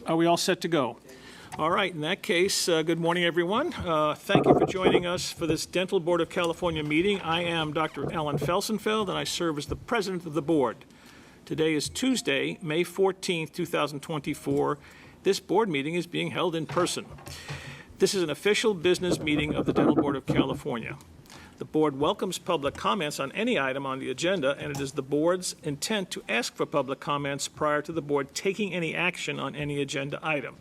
Are we all set to go? All right, in that case, good morning, everyone. Thank you for joining us for this Dental Board of California meeting. I am Dr. Alan Felsenfeld, and I serve as the president of the board. Today is Tuesday, May 14th, 2024. This board meeting is being held in person. This is an official business meeting of the Dental Board of California. The board welcomes public comments on any item on the agenda, and it is the board's intent to ask for public comments prior to the board taking any action on any agenda item.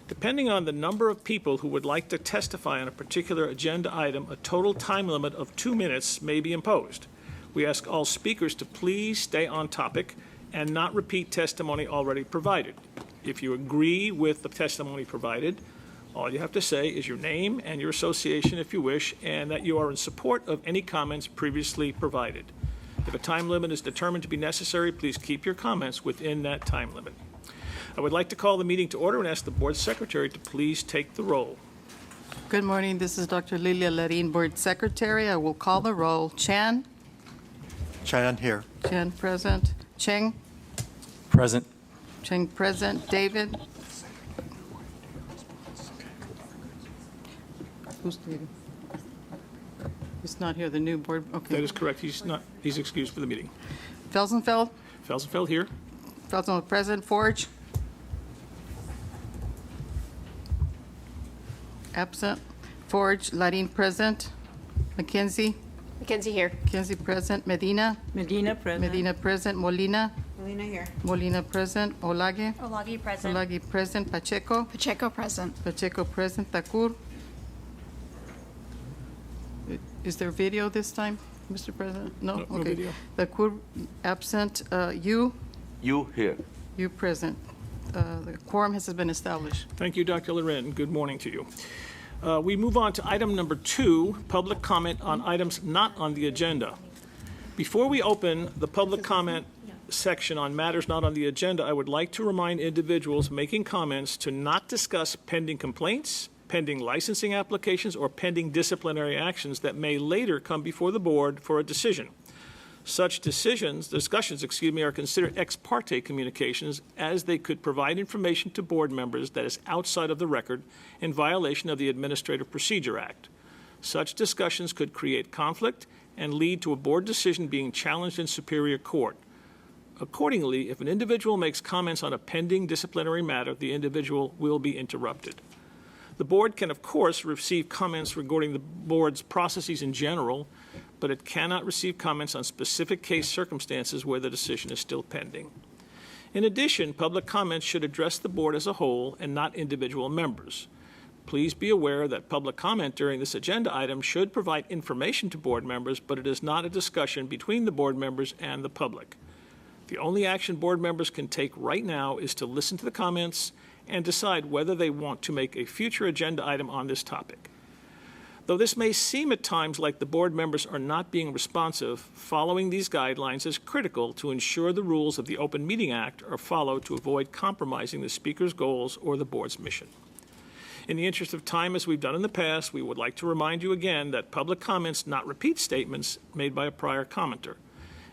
Depending on the number of people who would like to testify on a particular agenda item, a total time limit of 2 minutes may be imposed. We ask all speakers to please stay on topic and not repeat testimony already provided. If you agree with the testimony provided, all you have to say is your name and your association if you wish, and that you are in support of any comments previously provided. If a time limit is determined to be necessary, please keep your comments within that time limit. I would like to call the meeting to order and ask the board secretary to please take the roll. Good morning. This is Dr. Lilia Larin, board secretary. I will call the roll. Chan? Chan here. Chan present. Cheng? Present. Cheng present. David? Who's David? He's not here, the new board, okay. That is correct. He's excused for the meeting. Felsenfeld? Felsenfeld here. Felsenfeld present. Forge? Absent. Forge. Larin present. McKenzie? Mackenzie here. McKenzie present. Medina? Medina present. Medina present. Molina? Molina here. Molina present. Olage? Olagi present. Olage present. Pacheco? Pacheco present. Pacheco present. Thakur? Is there video this time, Mr. President? No? No Okay. video. Thakur absent. You here. You present. The quorum has been established. Thank you, Dr. Loren. Good morning to you. We move on to item number 2, public comment on items not on the agenda. Before we open the public comment section on matters not on the agenda, I would like to remind individuals making comments to not discuss pending complaints, pending licensing applications, or pending disciplinary actions that may later come before the board for a decision. Such discussions, are considered ex parte communications, as they could provide information to board members that is outside of the record in violation of the Administrative Procedure Act. Such discussions could create conflict and lead to a board decision being challenged in Superior Court. Accordingly, if an individual makes comments on a pending disciplinary matter, the individual will be interrupted. The board can, of course, receive comments regarding the board's processes in general, but it cannot receive comments on specific case circumstances where the decision is still pending. In addition, public comments should address the board as a whole and not individual members. Please be aware that public comment during this agenda item should provide information to board members, but it is not a discussion between the board members and the public. The only action board members can take right now is to listen to the comments and decide whether they want to make a future agenda item on this topic. Though this may seem at times like the board members are not being responsive, following these guidelines is critical to ensure the rules of the Open Meeting Act are followed to avoid compromising the speaker's goals or the board's mission. In the interest of time, as we've done in the past, we would like to remind you again that public comments not repeat statements made by a prior commenter.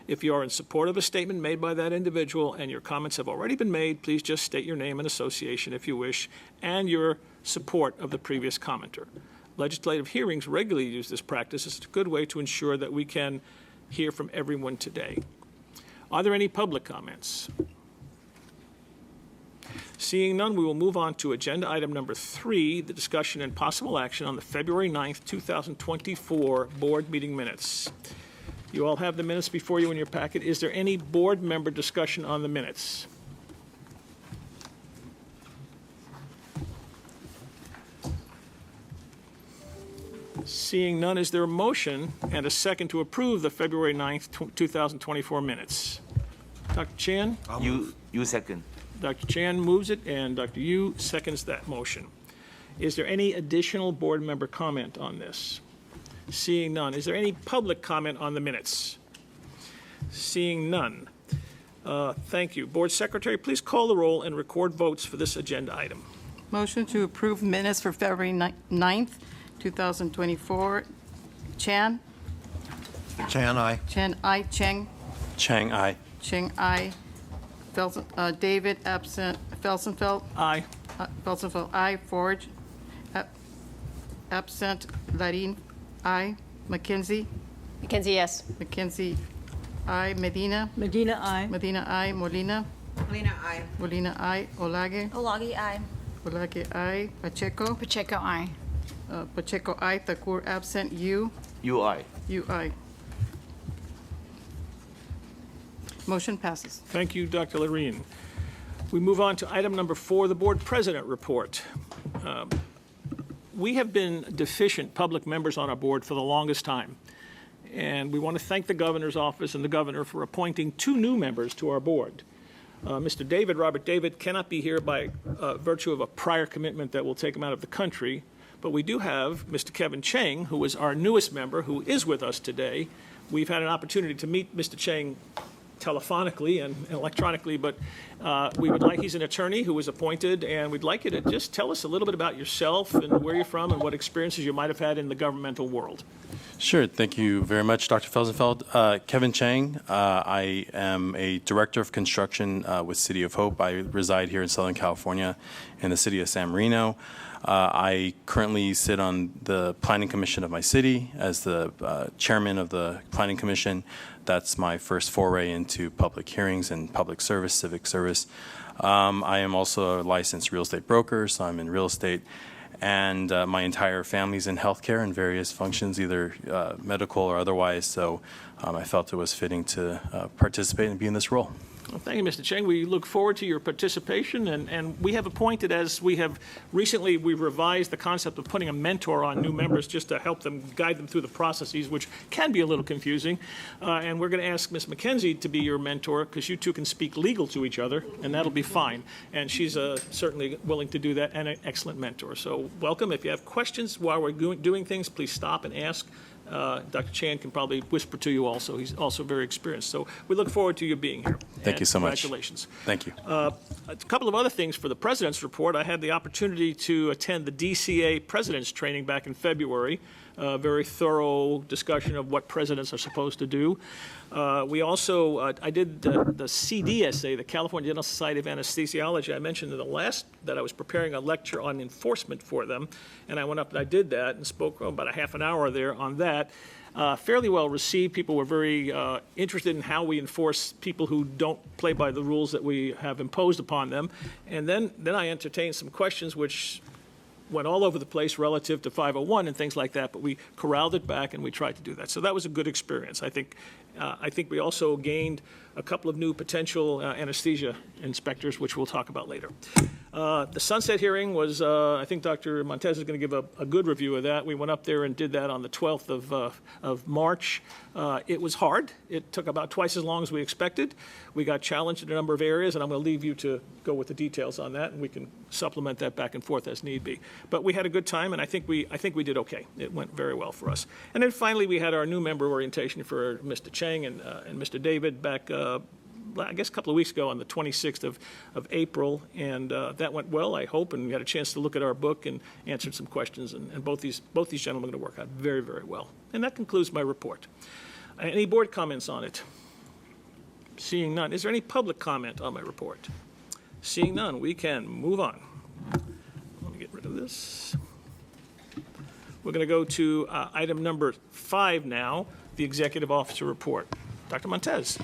If you are in support of a statement made by that individual and your comments have already been made, please just state your name and association if you wish, and your support of the previous commenter. Legislative hearings regularly use this practice. It's a good way to ensure that we can hear from everyone today. Are there any public comments? Seeing none, we will move on to agenda item number 3, the discussion and possible action on the February 9th, 2024 board meeting minutes. You all have the minutes before you in your packet. Is there any board member discussion on the minutes? Seeing none, is there a motion and a second to approve the February 9th, 2024 minutes? Dr. Chan? You second. Dr. Chan moves it, and Dr. Yu seconds that motion. Is there any additional board member comment on this? Seeing none. Is there any public comment on the minutes? Seeing none. Thank you. Board Secretary, please call the roll and record votes for this agenda item. Motion to approve minutes for February 9th, 2024. Chan? Chan, aye. Chan, I. Cheng? Chang, aye. Cheng, I. David, absent. Felsenfeld, Aye. Felsenfeld, aye. Forge, absent. Larin, aye. McKenzie, Mackenzie, yes. McKenzie, aye. Medina, Medina, I. Medina, aye. Molina, Molina, I. Molina, aye. Olage, Olagi, aye. Olage, aye. Pacheco, Pacheco, aye. Pacheco, aye. Thakur, absent. You, UI. aye. Motion passes. Thank you, Dr. Loreen. We move on to item number 4, the Board President Report. We have been deficient public members on our board for the longest time, and we want to thank the Governor's office and the Governor for appointing 2 new members to our board. Mr. David, Robert David, cannot be here by virtue of a prior commitment that will take him out of the country, but we do have Mr. Kevin Chang, who is our newest member, who is with us today. We've had an opportunity to meet Mr. Chang telephonically and electronically, but he's an attorney who was appointed, and we'd like you to just tell us a little bit about yourself and where you're from and what experiences you might have had in the governmental world. Sure. Thank you very much, Dr. Felsenfeld. Kevin Chang. I am a director of construction with City of Hope. I reside here in Southern California in the city of San Marino. I currently sit on the Planning Commission of my city as the chairman of the Planning Commission. That's my first foray into public hearings and public service, civic service. I am also a licensed real estate broker, so I'm in real estate. And my entire family's in healthcare in various functions, either medical or otherwise. So I felt it was fitting to participate and be in this role. Well, thank you, Mr. Chang. We look forward to your participation, and we have appointed, as we have recently, we've revised the concept of putting a mentor on new members just to help them, guide them through the processes, which can be a little confusing. And we're going to ask Ms. McKenzie to be your mentor, because you two can speak legal to each other, and that'll be fine. And she's certainly willing to do that, and an excellent mentor. So welcome. If you have questions while we're doing things, please stop and ask. Dr. Chan can probably whisper to you also. He's also very experienced. So we look forward to you being here. Thank you so much. Congratulations. Thank you. A couple of other things for the President's Report. I had the opportunity to attend the DCA President's Training back in February. A very thorough discussion of what presidents are supposed to do. We also, I did the CDSA, the California Dental Society of Anesthesiology. I mentioned in the last that I was preparing a lecture on enforcement for them, and I went up and I did that and spoke about a half an hour there on that. Fairly well received. People were very interested in how we enforce people who don't play by the rules that we have imposed upon them. And then I entertained some questions which went all over the place relative to 501 and things like that, but we corralled it back and we tried to do that. So that was a good experience. I think we also gained a couple of new potential anesthesia inspectors, which we'll talk about later. The sunset hearing was, I think Dr. Montez is going to give a good review of that. We went up there and did that on the 12th of March. It was hard. It took about twice as long as we expected. We got challenged in a number of areas, and I'm going to leave you to go with the details on that, and we can supplement that back and forth as need be. But we had a good time, and I think we did okay. It went very well for us. And then finally, we had our new member orientation for Mr. Chang and Mr. David back I guess a couple of weeks ago on the 26th of April, and that went well, I hope, and we had a chance to look at our book and answered some questions, and both these gentlemen are going to work out very, very well. And that concludes my report. Any board comments on it? Seeing none. Is there any public comment on my report? Seeing none, we can move on. Let me get rid of this. We're going to go to item number 5 now, the Executive Officer Report. Dr. Montez.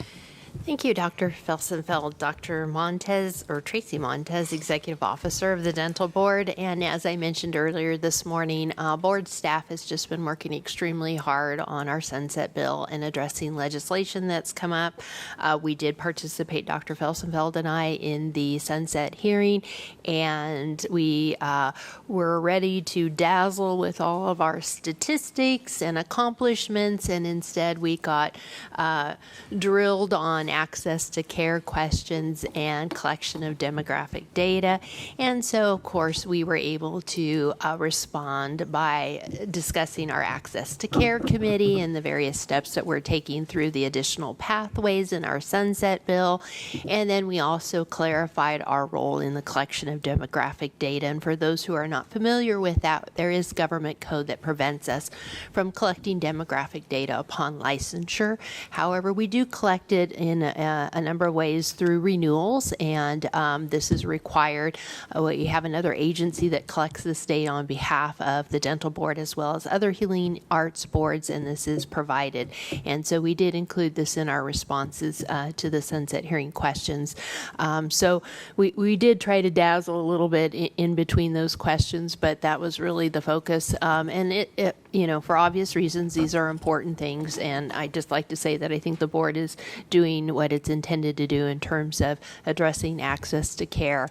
Thank you, Dr. Felsenfeld. Dr. Montez, or Tracy Montez, Executive Officer of the Dental Board. And as I mentioned earlier this morning, board staff has just been working extremely hard on our sunset bill and addressing legislation that's come up. We did participate, Dr. Felsenfeld and I, in the sunset hearing, and we were ready to dazzle with all of our statistics and accomplishments, and instead we got drilled on access to care questions and collection of demographic data. And so, of course, we were able to respond by discussing our Access to Care Committee and the various steps that we're taking through the additional pathways in our sunset bill. And then we also clarified our role in the collection of demographic data. And for those who are not familiar with that, there is government code that prevents us from collecting demographic data upon licensure. However, we do collect it in in a number of ways through renewals, and this is required. We have another agency that collects this data on behalf of the dental board as well as other healing arts boards, and this is provided. And so we did include this in our responses to the sunset hearing questions. So we did try to dazzle a little bit in between those questions, but that was really the focus. And it, you know, for obvious reasons, these are important things, and I'd just like to say that I think the board is doing what it's intended to do in terms of addressing access to care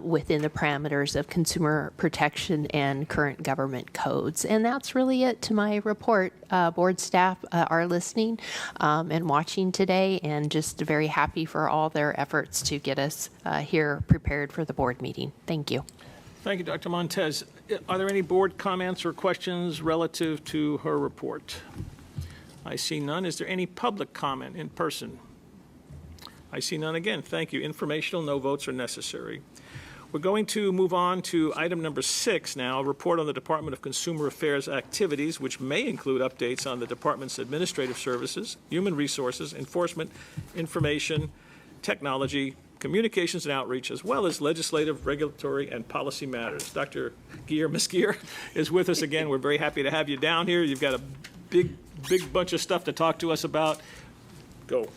within the parameters of consumer protection and current government codes. And that's really it to my report. Board staff are listening and watching today, and just very happy for all their efforts to get us here prepared for the board meeting. Thank you. Thank you, Dr. Montez. Are there any board comments or questions relative to her report? I see none. Is there any public comment in person? I see none again. Thank you. Informational, no votes are necessary. We're going to move on to item number 6 now, a report on the Department of Consumer Affairs activities, which may include updates on the department's administrative services, human resources, enforcement, information, technology, communications and outreach, as well as legislative, regulatory, and policy matters. Dr. Geer, Ms. Geer, is with us again. We're very happy to have you down here. You've got a big bunch of stuff to talk to us about. Go.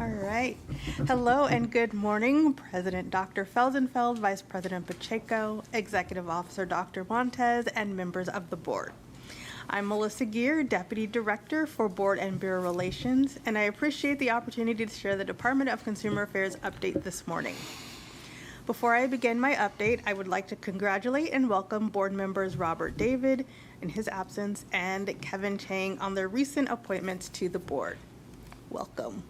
All right. Hello and good morning, President Dr. Felsenfeld, Vice President Pacheco, Executive Officer Dr. Montez, and members of the board. I'm Melissa Geer, Deputy Director for Board and Bureau Relations, and I appreciate the opportunity to share the Department of Consumer Affairs update this morning. Before I begin my update, I would like to congratulate and welcome board members Robert David, in his absence, and Kevin Chang on their recent appointments to the board. Welcome.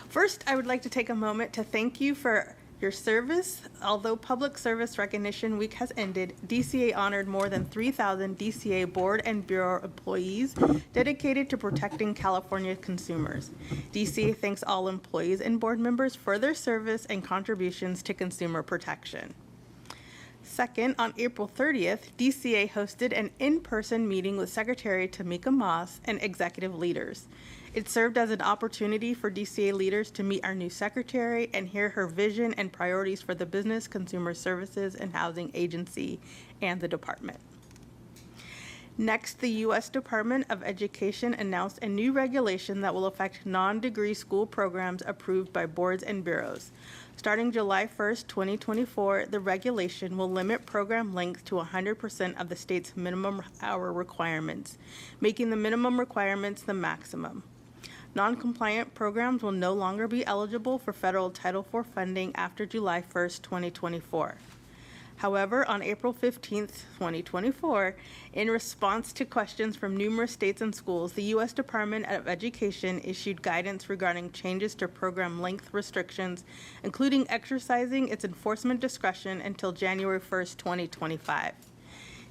First, I would like to take a moment to thank you for your service. Although Public Service Recognition Week has ended, DCA honored more than 3,000 DCA board and bureau employees dedicated to protecting California consumers. DCA thanks all employees and board members for their service and contributions to consumer protection. Second, on April 30th, DCA hosted an in-person meeting with Secretary Tamika Moss and executive leaders. It served as an opportunity for DCA leaders to meet our new secretary and hear her vision and priorities for the Business, Consumer Services, and Housing Agency and the department. Next, the U.S. Department of Education announced a new regulation that will affect non-degree school programs approved by boards and bureaus. Starting July 1st, 2024, the regulation will limit program length to 100% of the state's minimum hour requirements, making the minimum requirements the maximum. Non-compliant programs will no longer be eligible for federal Title IV funding after July 1st, 2024. However, on April 15th, 2024, in response to questions from numerous states and schools, the U.S. Department of Education issued guidance regarding changes to program length restrictions, including exercising its enforcement discretion until January 1st, 2025.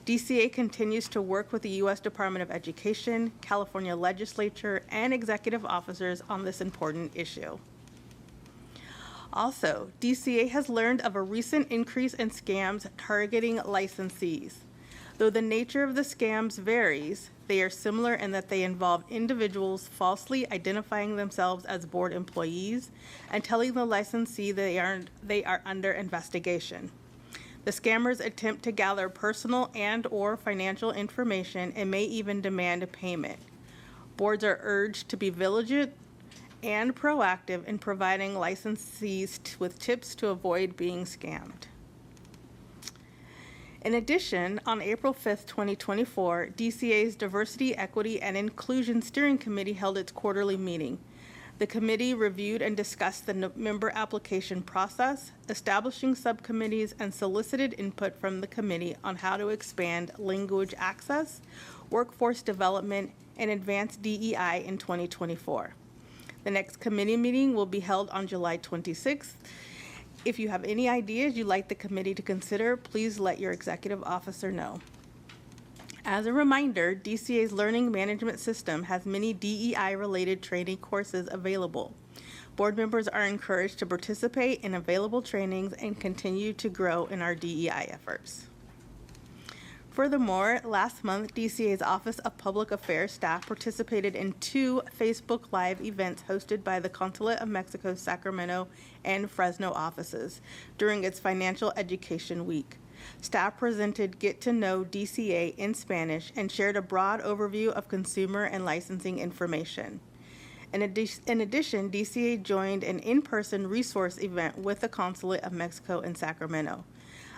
DCA continues to work with the U.S. Department of Education, California Legislature, and executive officers on this important issue. Also, DCA has learned of a recent increase in scams targeting licensees. Though the nature of the scams varies, they are similar in that they involve individuals falsely identifying themselves as board employees and telling the licensee they are under investigation. The scammers attempt to gather personal and/or financial information and may even demand a payment. Boards are urged to be vigilant and proactive in providing licensees with tips to avoid being scammed. In addition, on April 5th, 2024, DCA's Diversity, Equity, and Inclusion Steering Committee held its quarterly meeting. The committee reviewed and discussed the member application process, establishing subcommittees, and solicited input from the committee on how to expand language access, workforce development, and advance DEI in 2024. The next committee meeting will be held on July 26th. If you have any ideas you'd like the committee to consider, please let your executive officer know. As a reminder, DCA's Learning Management System has many DEI-related training courses available. Board members are encouraged to participate in available trainings and continue to grow in our DEI efforts. Furthermore, last month, DCA's Office of Public Affairs staff participated in 2 Facebook Live events hosted by the Consulate of Mexico's Sacramento and Fresno offices during its Financial Education Week. Staff presented Get to Know DCA in Spanish and shared a broad overview of consumer and licensing information. In addition, DCA joined an in-person resource event with the Consulate of Mexico in Sacramento.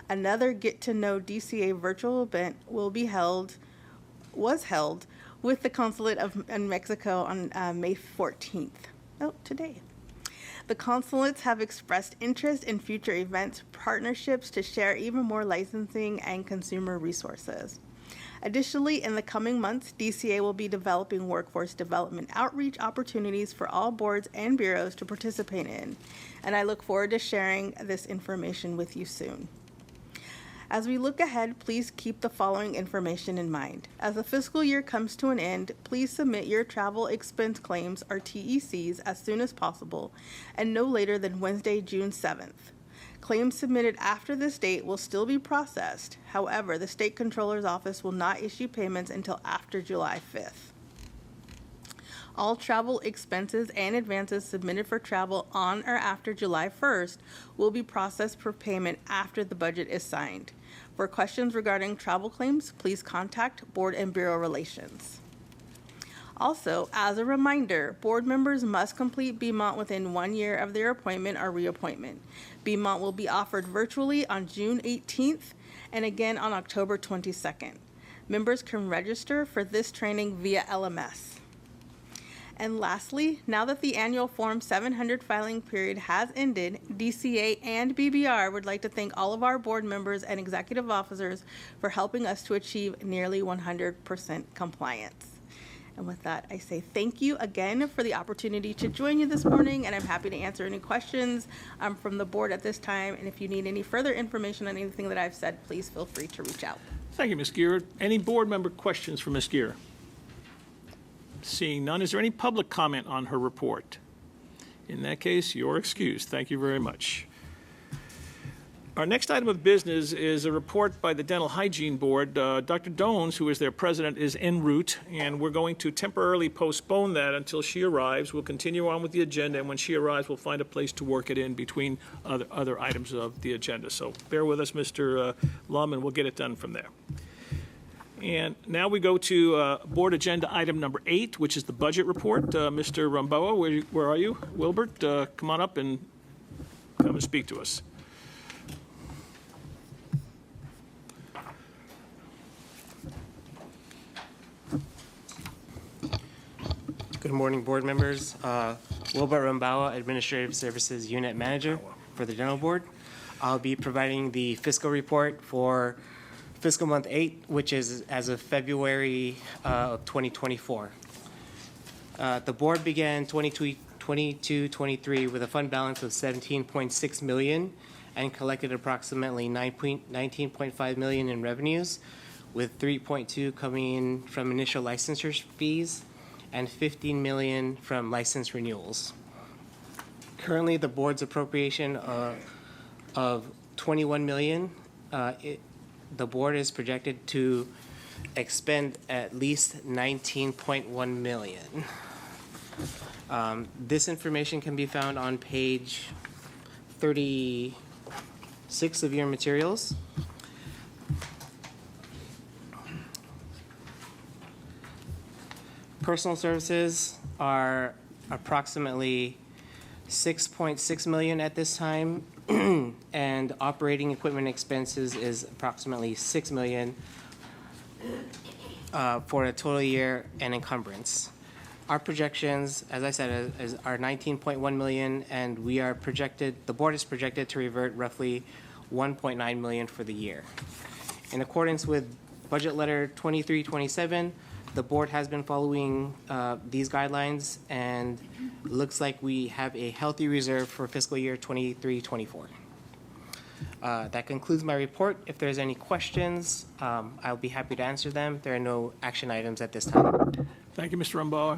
Another Get to Know DCA virtual event was held with the Consulate of Mexico on May 14th. Oh, today. The consulates have expressed interest in future events, partnerships to share even more licensing and consumer resources. Additionally, in the coming months, DCA will be developing workforce development outreach opportunities for all boards and bureaus to participate in, and I look forward to sharing this information with you soon. As we look ahead, please keep the following information in mind. As the fiscal year comes to an end, please submit your travel expense claims, or TECs, as soon as possible, and no later than Wednesday, June 7th. Claims submitted after this date will still be processed. However, the State Controller's Office will not issue payments until after July 5th. All travel expenses and advances submitted for travel on or after July 1st will be processed for payment after the budget is signed. For questions regarding travel claims, please contact Board and Bureau Relations. Also, as a reminder, board members must complete BMONT within 1 year of their appointment or reappointment. BMONT will be offered virtually on June 18th and again on October 22nd. Members can register for this training via LMS. And lastly, now that the annual Form 700 filing period has ended, DCA and BBR would like to thank all of our board members and executive officers for helping us to achieve nearly 100% compliance. And with that, I say thank you again for the opportunity to join you this morning, and I'm happy to answer any questions from the board at this time. And if you need any further information on anything that I've said, please feel free to reach out. Thank you, Ms. Gear. Any board member questions for Ms. Gear? Seeing none, is there any public comment on her report? In that case, you're excused. Thank you very much. Our next item of business is a report by the Dental Hygiene Board. Dr. Dones, who is their president, is en route, and we're going to temporarily postpone that until she arrives. We'll continue on with the agenda, and when she arrives, we'll find a place to work it in between other items of the agenda. So bear with us, Mr. Lum, and we'll get it done from there. And now we go to board agenda item number 8, which is the budget report. Mr. Ramboa, where are you? Wilbert, come on up and come and speak to us. Good morning, board members. Wilbert Rambawa, Administrative Services Unit Manager for the Dental Board. I'll be providing the fiscal report for fiscal month 8, which is as of February of 2024. The board began 22-23 with a fund balance of $17.6 million and collected approximately $19.5 million in revenues, with $3.2 coming from initial licensure fees and $15 million from license renewals. Currently, the board's appropriation of $21 million, the board is projected to expend at least $19.1 million. This information can be found on page 36 of your materials. Personal services are approximately $6.6 million at this time, and operating equipment expenses is approximately $6 million for a total year and encumbrance. Our projections, as I said, are $19.1 million, and the board is projected to revert roughly $1.9 million for the year. In accordance with Budget Letter 2327, the board has been following these guidelines, and looks like we have a healthy reserve for fiscal year 23-24. That concludes my report. If there's any questions, I'll be happy to answer them. There are no action items at this time. Thank you, Mr. Rambawa.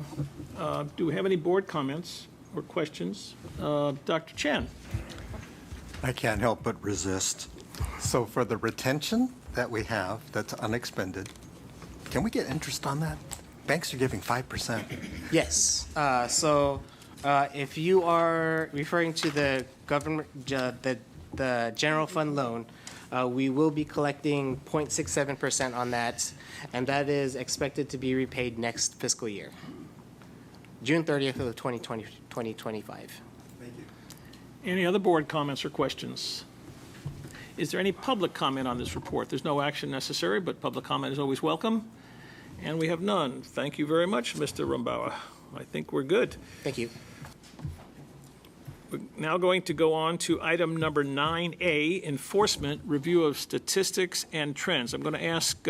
Do we have any board comments or questions? Dr. Chen? I can't help but resist. So for the retention, that we have that's unexpended, can we get interest on that? Banks are giving 5%. Yes. If you are referring to the government, the general fund loan, we will be collecting 0.67% on that, and that is expected to be repaid next fiscal year, June 30th of 2025. Any other board comments or questions? Is there any public comment on this report? There's no action necessary, but public comment is always welcome. And we have none. Thank you very much, Mr. Rumbaugh. I think we're good. Thank you. We're now going to go on to item number 9A, enforcement, review of statistics and trends. I'm going to ask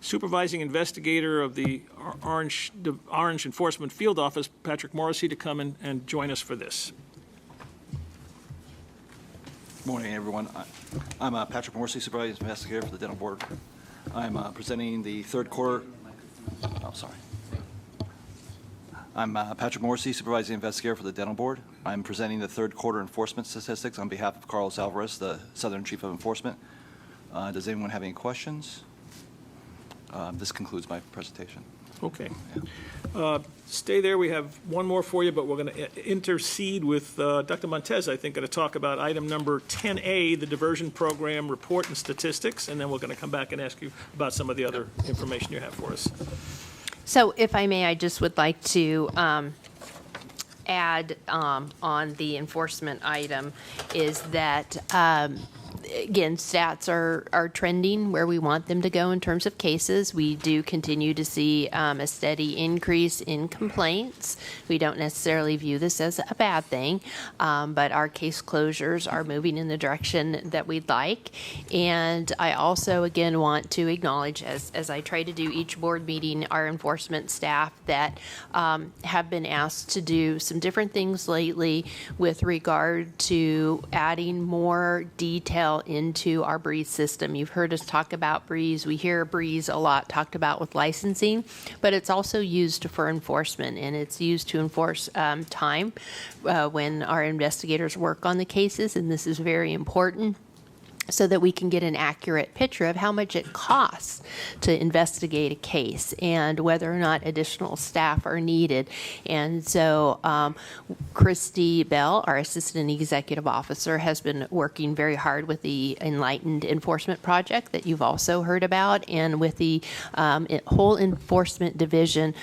supervising investigator of the Orange Enforcement Field Office, Patrick Morrissey, to come and join us for this. Morning, everyone. I'm Patrick Morrissey, supervising investigator for the Dental Board. I'm presenting the third quarter. Oh, sorry. I'm Patrick Morrissey, supervising investigator for the Dental Board. I'm presenting the third quarter enforcement statistics on behalf of Carlos Alvarez, the Southern Chief of Enforcement. Does anyone have any questions? This concludes my presentation. Okay. Stay there. We have one more for you, but we're going to intercede with Dr. Montez, I think, going to talk about item number 10A, the diversion program report and statistics, and then we're going to come back and ask you about some of the other information you have for us. So if I may, I just would like to add on the enforcement item is that, again, stats are trending where we want them to go in terms of cases. We do continue to see a steady increase in complaints. We don't necessarily view this as a bad thing, but our case closures are moving in the direction that we'd like. And I also, again, want to acknowledge, as I try to do each board meeting, our enforcement staff that have been asked to do some different things lately with regard to adding more detail into our BREEZE system. You've heard us talk about BREEZE. We hear BREEZE a lot talked about with licensing, but it's also used for enforcement, and it's used to enforce time when our investigators work on the cases, and this is very important, so that we can get an accurate picture of how much it costs to investigate a case and whether or not additional staff are needed. And so Christy Bell, our Assistant Executive Officer, has been working very hard with the Enlightened Enforcement Project that you've also heard about, and with the whole enforcement division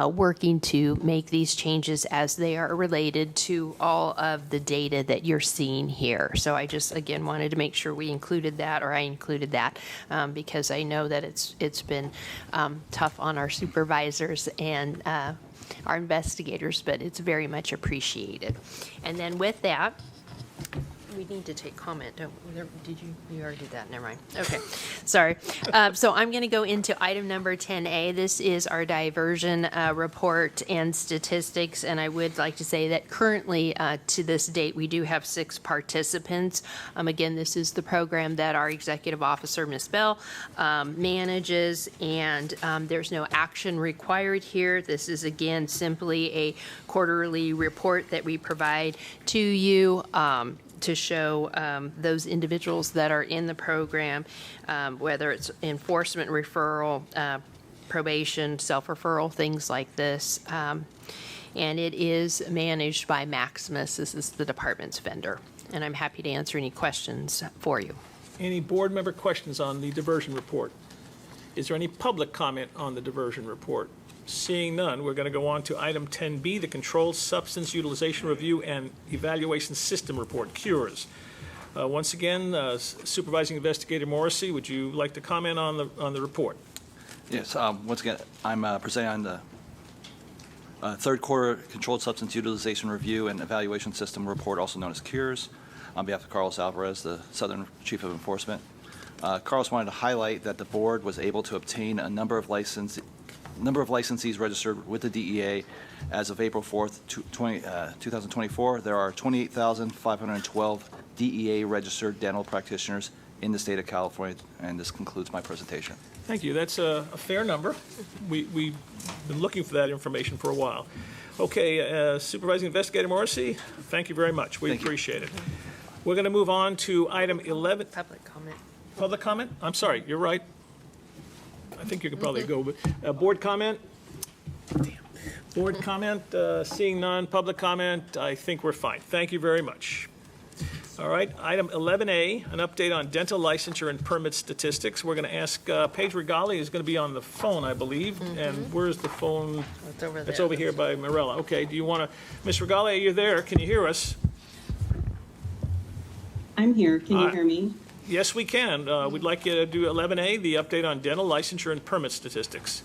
working to make these changes as they are related to all of the data that you're seeing here. So I just, again, wanted to make sure we included that, or I included that, because I know that it's been tough on our supervisors and our investigators, but it's very much appreciated. And then with that, we need to take comment, don't we? Did you already did that? Never mind. Okay, sorry. So I'm going to go into item number 10A. This is our diversion report and statistics, and I would like to say that currently, to this date, we do have 6 participants. Again, this is the program that our executive officer, Ms. Bell, manages, and there's no action required here. This is, again, simply a quarterly report that we provide to you to show those individuals that are in the program, whether it's enforcement, referral, probation, self-referral, things like this. And it is managed by Maximus. This is the department's vendor. And I'm happy to answer any questions for you. Any board member questions on the diversion report? Is there any public comment on the diversion report? Seeing none, we're going to go on to item 10B, the Controlled Substance Utilization Review and Evaluation System Report, CURES. Once again, Supervising Investigator Morrissey, would you like to comment on the report? Yes. Once again, I'm presenting on the third quarter Controlled Substance Utilization Review and Evaluation System Report, also known as CURES, on behalf of Carlos Alvarez, the Southern Chief of Enforcement. Carlos wanted to highlight that the board was able to obtain a number of licensees registered with the DEA. As of April 4th, 2024, there are 28,512 DEA registered dental practitioners in the state of California, and this concludes my presentation. Thank you. That's a fair number. We've been looking for that information for a while. Okay, Supervising Investigator Morrissey, thank you very much. We appreciate it. We're going to move on to item 11. Public comment. Public comment? I'm sorry, you're right. I think you could probably go, but, board comment? Board comment, seeing none, public comment, I think we're fine. Thank you very much. All right, item 11A, an update on dental licensure and permit statistics. We're going to ask, Paige Regali is going to be on the phone, I believe. And where's the phone? It's over there. It's over here by Mirella. Okay, do you want to, Ms. Regali, are you there? Can you hear us? I'm here. Can you hear me? Yes, we can. We'd like you to do 11A, the update on dental licensure and permit statistics.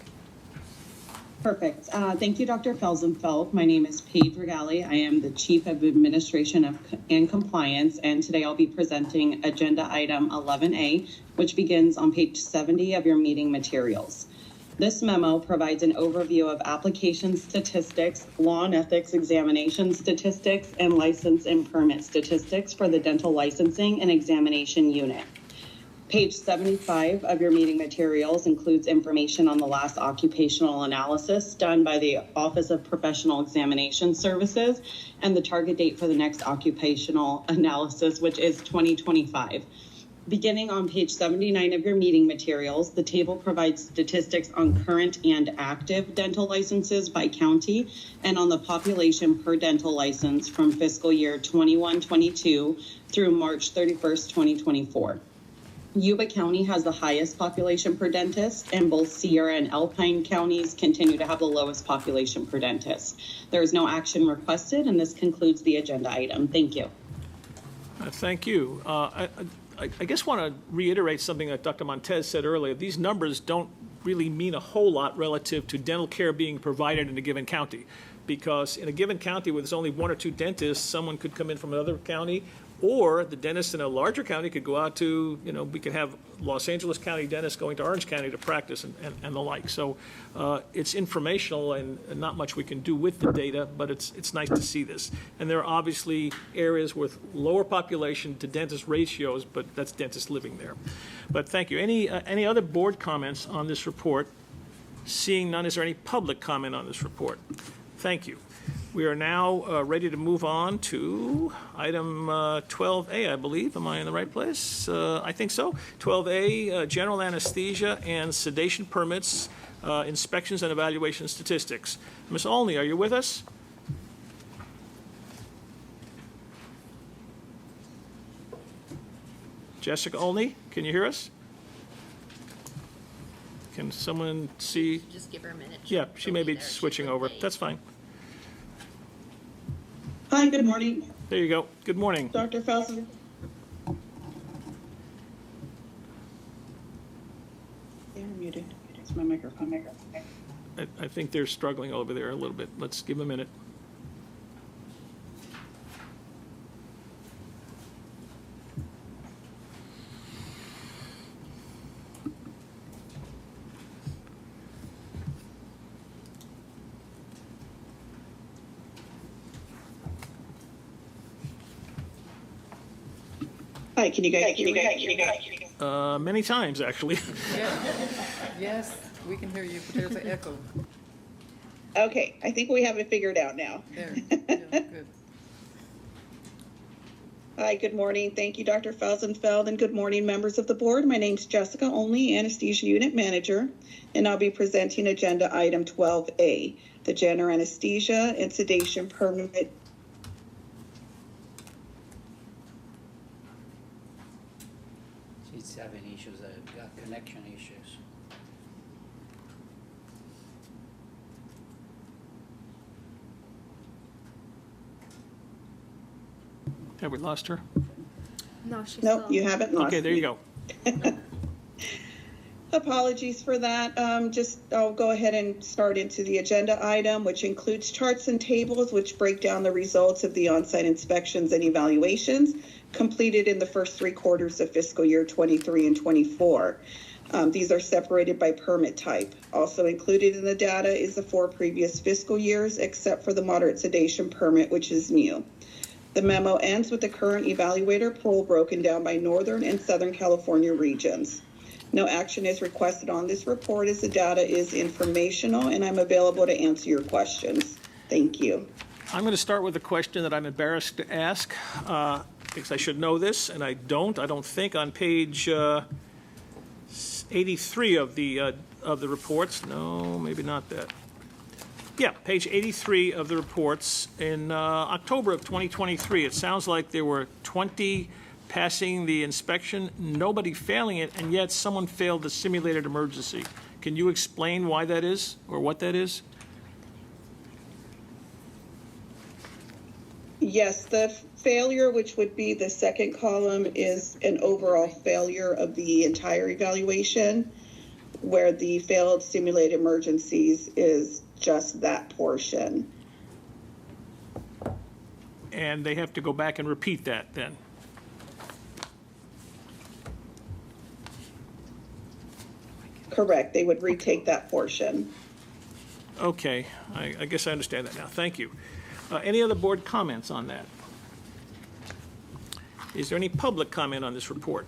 Perfect. Thank you, Dr. Felsenfeld. My name is Paige Regali. I am the Chief of Administration and Compliance, and today I'll be presenting Agenda Item 11A, which begins on page 70 of your meeting materials. This memo provides an overview of application statistics, law and ethics examination statistics, and license and permit statistics for the dental licensing and examination unit. Page 75 of your meeting materials includes information on the last occupational analysis done by the Office of Professional Examination Services and the target date for the next occupational analysis, which is 2025. Beginning on page 79 of your meeting materials, the table provides statistics on current and active dental licenses by county and on the population per dental license from fiscal year 21-22 through March 31st, 2024. Yuba County has the highest population per dentist, and both Sierra and Alpine counties continue to have the lowest population per dentist. There is no action requested, and this concludes the agenda item. Thank you. Thank you. I guess want to reiterate something that Dr. Montez said earlier. These numbers don't really mean a whole lot relative to dental care being provided in a given county, because in a given county where there's only one or two dentists, someone could come in from another county, or the dentist in a larger county could go out to, we could have Los Angeles County dentists going to Orange County to practice and the like. So it's informational and not much we can do with the data, but it's nice to see this. And there are obviously areas with lower population to dentist ratios, but that's dentists living there. But thank you. Any other board comments on this report? Seeing none, is there any public comment on this report? Thank you. We are now ready to move on to item 12A, I believe. Am I in the right place? I think so. 12A, general anesthesia and sedation permits, inspections and evaluation statistics. Ms. Olney, are you with us? Jessica Olney, can you hear us? Can someone see? Just give her a minute. Yeah, she may be switching over. That's fine. Hi, good morning. There you go. Good morning. Dr. Felsen. They're muted. It's my microphone. I think they're struggling over there a little bit. Let's give them a minute. Hi, can you guys hear me? Many times, actually. Yes, we can hear you, but there's an echo. Okay, I think we have it figured out now. There, yeah, good. Hi, good morning. Thank you, Dr. Felsenfeld, and good morning, members of the board. My name's Jessica Olney, Anesthesia Unit Manager, and I'll be presenting Agenda Item 12A, the general anesthesia and sedation permit. She's having issues, got connection issues. Have we lost her? No, she's Nope, you haven't lost Okay, there you me. go. Apologies for that. I'll go ahead and start into the agenda item, which includes charts and tables which break down the results of the on-site inspections and evaluations completed in the first 3 quarters of fiscal year 23 and 24. These are separated by permit type. Also included in the data is the 4 previous fiscal years, except for the moderate sedation permit, which is new. The memo ends with the current evaluator pool broken down by Northern and Southern California regions. No action is requested on this report as the data is informational, and I'm available to answer your questions. Thank you. I'm going to start with a question that I'm embarrassed to ask. because I should know this, and I don't think, on page 83 of the reports. No, maybe not that. Yeah, page 83 of the reports. In October of 2023, it sounds like there were 20 passing the inspection, nobody failing it, and yet someone failed the simulated emergency. Can you explain why that is, or what that is? Yes, the failure, which would be the second column, is an overall failure of the entire evaluation, where the failed simulated emergencies is just that portion. And they have to go back and repeat that then? Correct, they would retake that portion. Okay, I guess I understand that now. Thank you. Any other board comments on that? Is there any public comment on this report?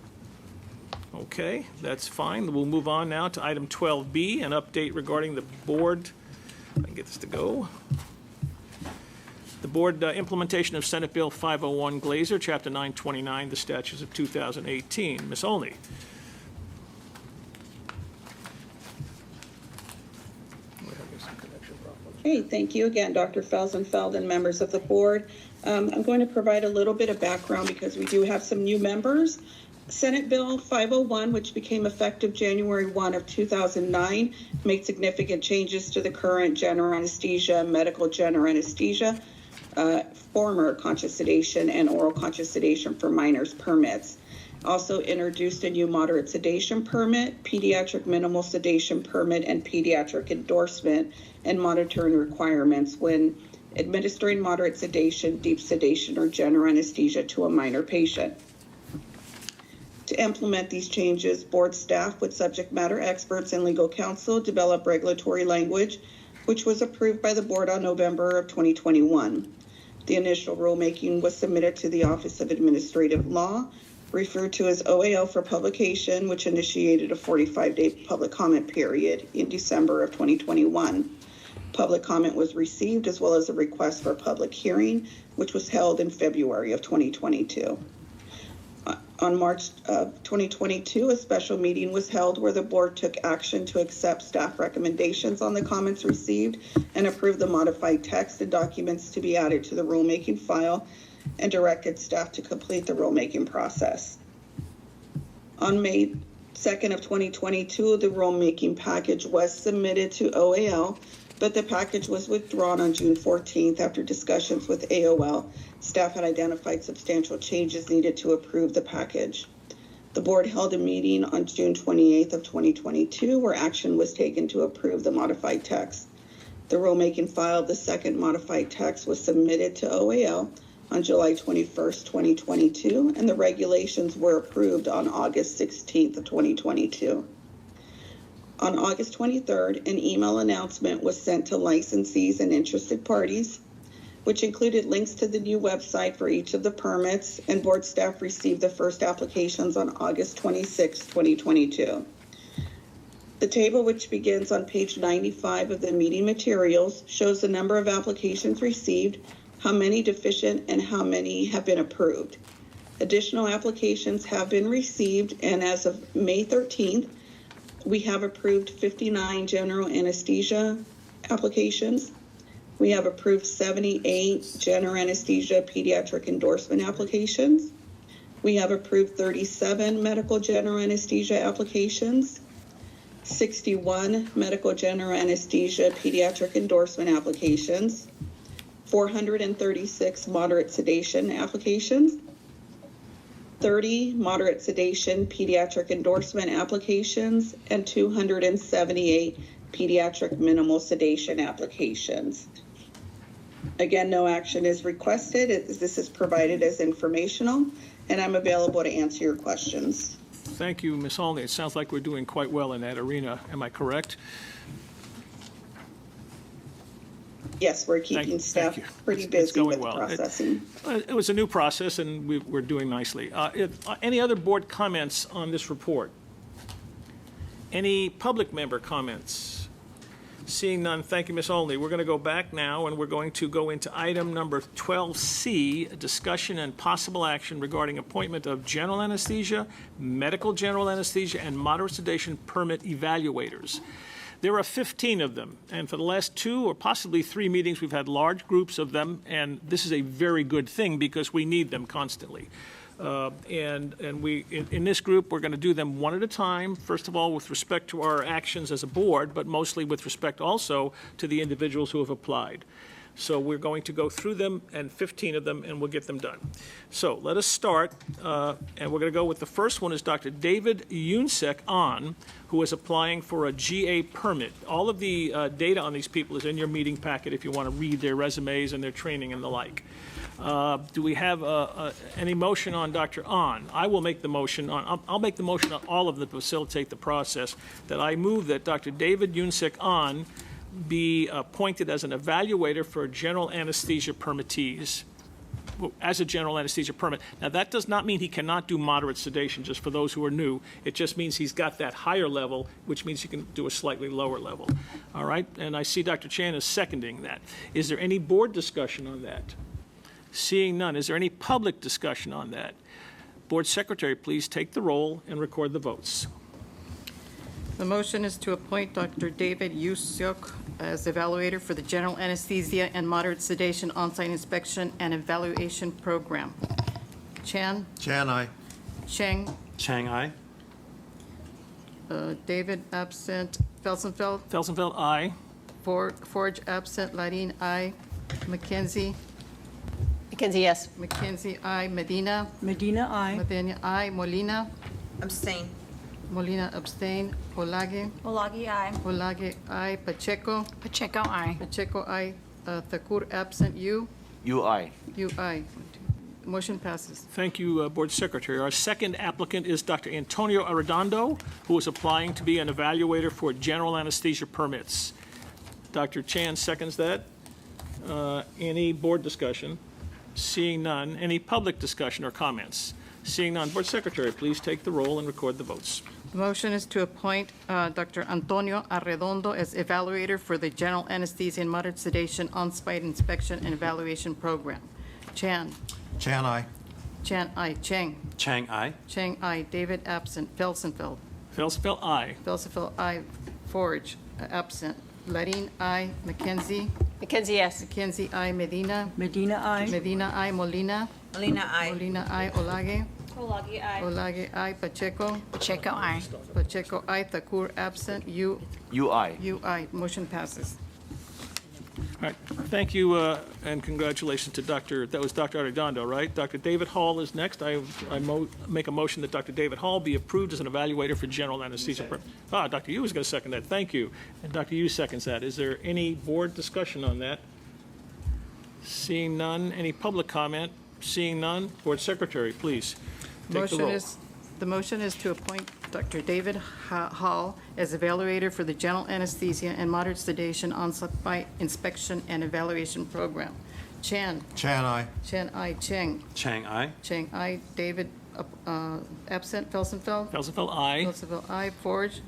Okay, that's fine. We'll move on now to item 12B, an update regarding the board. I can get this to go. The board implementation of Senate Bill 501 Glazer, Chapter 929, the statutes of 2018. Ms. Olney. Hey, thank you again, Dr. Felsenfeld and members of the board. I'm going to provide a little bit of background because we do have some new members. Senate Bill 501, which became effective January 1 of 2009, made significant changes to the current general anesthesia, medical general anesthesia, former conscious sedation, and oral conscious sedation for minors permits. Also introduced a new moderate sedation permit, pediatric minimal sedation permit, and pediatric endorsement and monitoring requirements when administering moderate sedation, deep sedation, or general anesthesia to a minor patient. To implement these changes, board staff with subject matter experts and legal counsel developed regulatory language, which was approved by the board on November of 2021. The initial rulemaking was submitted to the Office of Administrative Law, referred to as OAL for publication, which initiated a 45-day public comment period in December of 2021. Public comment was received, as well as a request for a public hearing, which was held in February of 2022. On March of 2022, a special meeting was held where the board took action to accept staff recommendations on the comments received and approve the modified text and documents to be added to the rulemaking file, and directed staff to complete the rulemaking process. On May 2nd of 2022, the rulemaking package was submitted to OAL, but the package was withdrawn on June 14th after discussions with AOL. Staff had identified substantial changes needed to approve the package. The board held a meeting on June 28th of 2022 where action was taken to approve the modified text. The rulemaking file of the second modified text was submitted to OAL on July 21st, 2022, and the regulations were approved on August 16th of 2022. On August 23rd, an email announcement was sent to licensees and interested parties, which included links to the new website for each of the permits, and board staff received the first applications on August 26, 2022. The table, which begins on page 95 of the meeting materials, shows the number of applications received, how many deficient, and how many have been approved. Additional applications have been received, and as of May 13th, we have approved 59 general anesthesia applications. We have approved 78 general anesthesia pediatric endorsement applications. We have approved 37 medical general anesthesia applications, 61 medical general anesthesia pediatric endorsement applications, 436 moderate sedation applications, 30 moderate sedation pediatric endorsement applications, and 278 pediatric minimal sedation applications. Again, no action is requested. This is provided as informational, and I'm available to answer your questions. Thank you, Ms. Olney. It sounds like we're doing quite well in that arena. Am I correct? Yes, we're keeping staff pretty busy with the processing. It was a new process, and we're doing nicely. Any other board comments on this report? Any public member comments? Seeing none, thank you, Ms. Olney. We're going to go back now, and we're going to go into item number 12C, discussion and possible action regarding appointment of general anesthesia, medical general anesthesia, and moderate sedation permit evaluators. There are 15 of them, and for the last 2 or possibly 3 meetings, we've had large groups of them, and this is a very good thing because we need them constantly. In this group, we're going to do them one at a time, first of all with respect to our actions as a board, but mostly with respect also to the individuals who have applied. So we're going to go through them, and 15 of them, and we'll get them done. So let us start, and we're going to go with the first one is Dr. David Yunsek On, who is applying for a GA permit. All of the data on these people is in your meeting packet if you want to read their resumes and their training and the like. Do we have any motion on Dr. On? I will make the motion on, I'll make the motion on all of them to facilitate the process, that I move that Dr. David Yunsek On be appointed as an evaluator for general anesthesia permittees, as a general anesthesia permit. Now, that does not mean he cannot do moderate sedation, just for those who are new. It just means he's got that higher level, which means he can do a slightly lower level. All right? And I see Dr. Chan is seconding that. Is there any board discussion on that? Seeing none, is there any public discussion on that? Board Secretary, please take the roll and record the votes. The motion is to appoint Dr. David Yusyok as evaluator for the general anesthesia and moderate sedation on-site inspection and evaluation program. Chan? Chan, aye. Cheng? Chang, aye. David absent. Felsenfeld? Felsenfeld, aye. Forge absent. Larin, aye. McKenzie? Mackenzie, yes. McKenzie, aye. Medina? Medina, aye. Medina, aye. Molina? Abstain. Molina abstain. Olage? Olagi, aye. Olage, aye. Pacheco? Pacheco, aye. Pacheco, aye. Thakur absent. You? You, I. You, aye. Motion passes. Thank you, Board Secretary. Our second applicant is Dr. Antonio Arredondo, who is applying to be an evaluator for general anesthesia permits. Dr. Chan seconds that. Any board discussion? Seeing none. Any public discussion or comments? Seeing none. Board Secretary, please take the roll and record the votes. The motion is to appoint Dr. Antonio Arredondo as evaluator for the general anesthesia and moderate sedation on-site inspection and evaluation program. Chan? Chan, aye. Chan, aye. Cheng? Chang, aye. Cheng, aye. David absent. Felsenfeld? Felsenfeld, aye. Felsenfeld, aye. Forge absent. Larin, aye. McKenzie? Mackenzie, yes. McKenzie, aye. Medina? Medina, aye. Medina, aye. Molina? Molina, aye. Molina, aye. Olage? Olagi, aye. Olage, aye. Pacheco? Pacheco, aye. Pacheco, aye. Thakur absent. You, I. aye. Motion passes. All right. Thank you, and congratulations to that was Dr. Arredondo, right? Dr. David Hall is next. I make a motion that Dr. David Hall be approved as an evaluator for general anesthesia. Dr. Yu is going to second that. Thank you. And Dr. Yu seconds that. Is there any board discussion on that? Seeing none. Any public comment? Seeing none. Board Secretary, please take the roll. The motion is to appoint Dr. David Hall as evaluator for the general anesthesia and moderate sedation on-site inspection and evaluation program. Chan? Chan, aye. Chan, aye. Cheng? Chang, aye. Cheng, aye. David absent. Felsenfeld? Felsenfeld, aye. Felsenfeld, aye. Forge?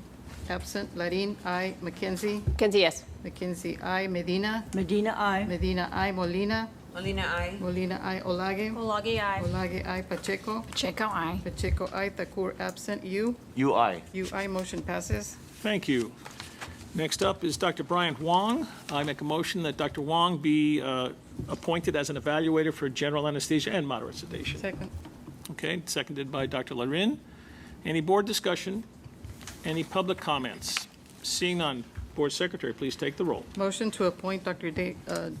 Absent. Larin, aye. McKenzie? Mackenzie, yes. McKenzie, aye. Medina? Medina, aye. Medina, aye. Molina? Molina, aye. Molina, aye. Olage? Olagi, aye. Olage, aye. Pacheco? Pacheco, aye. Pacheco, aye. Thakur, absent. You, I. aye. Motion passes. Thank you. Next up is Dr. Brian Huang. I make a motion that Dr. Huang be appointed as an evaluator for general anesthesia and moderate sedation. Second. Okay, seconded by Dr. Larin. Any board discussion? Any public comments? Seeing none. Board Secretary, please take the roll. Motion to appoint Dr.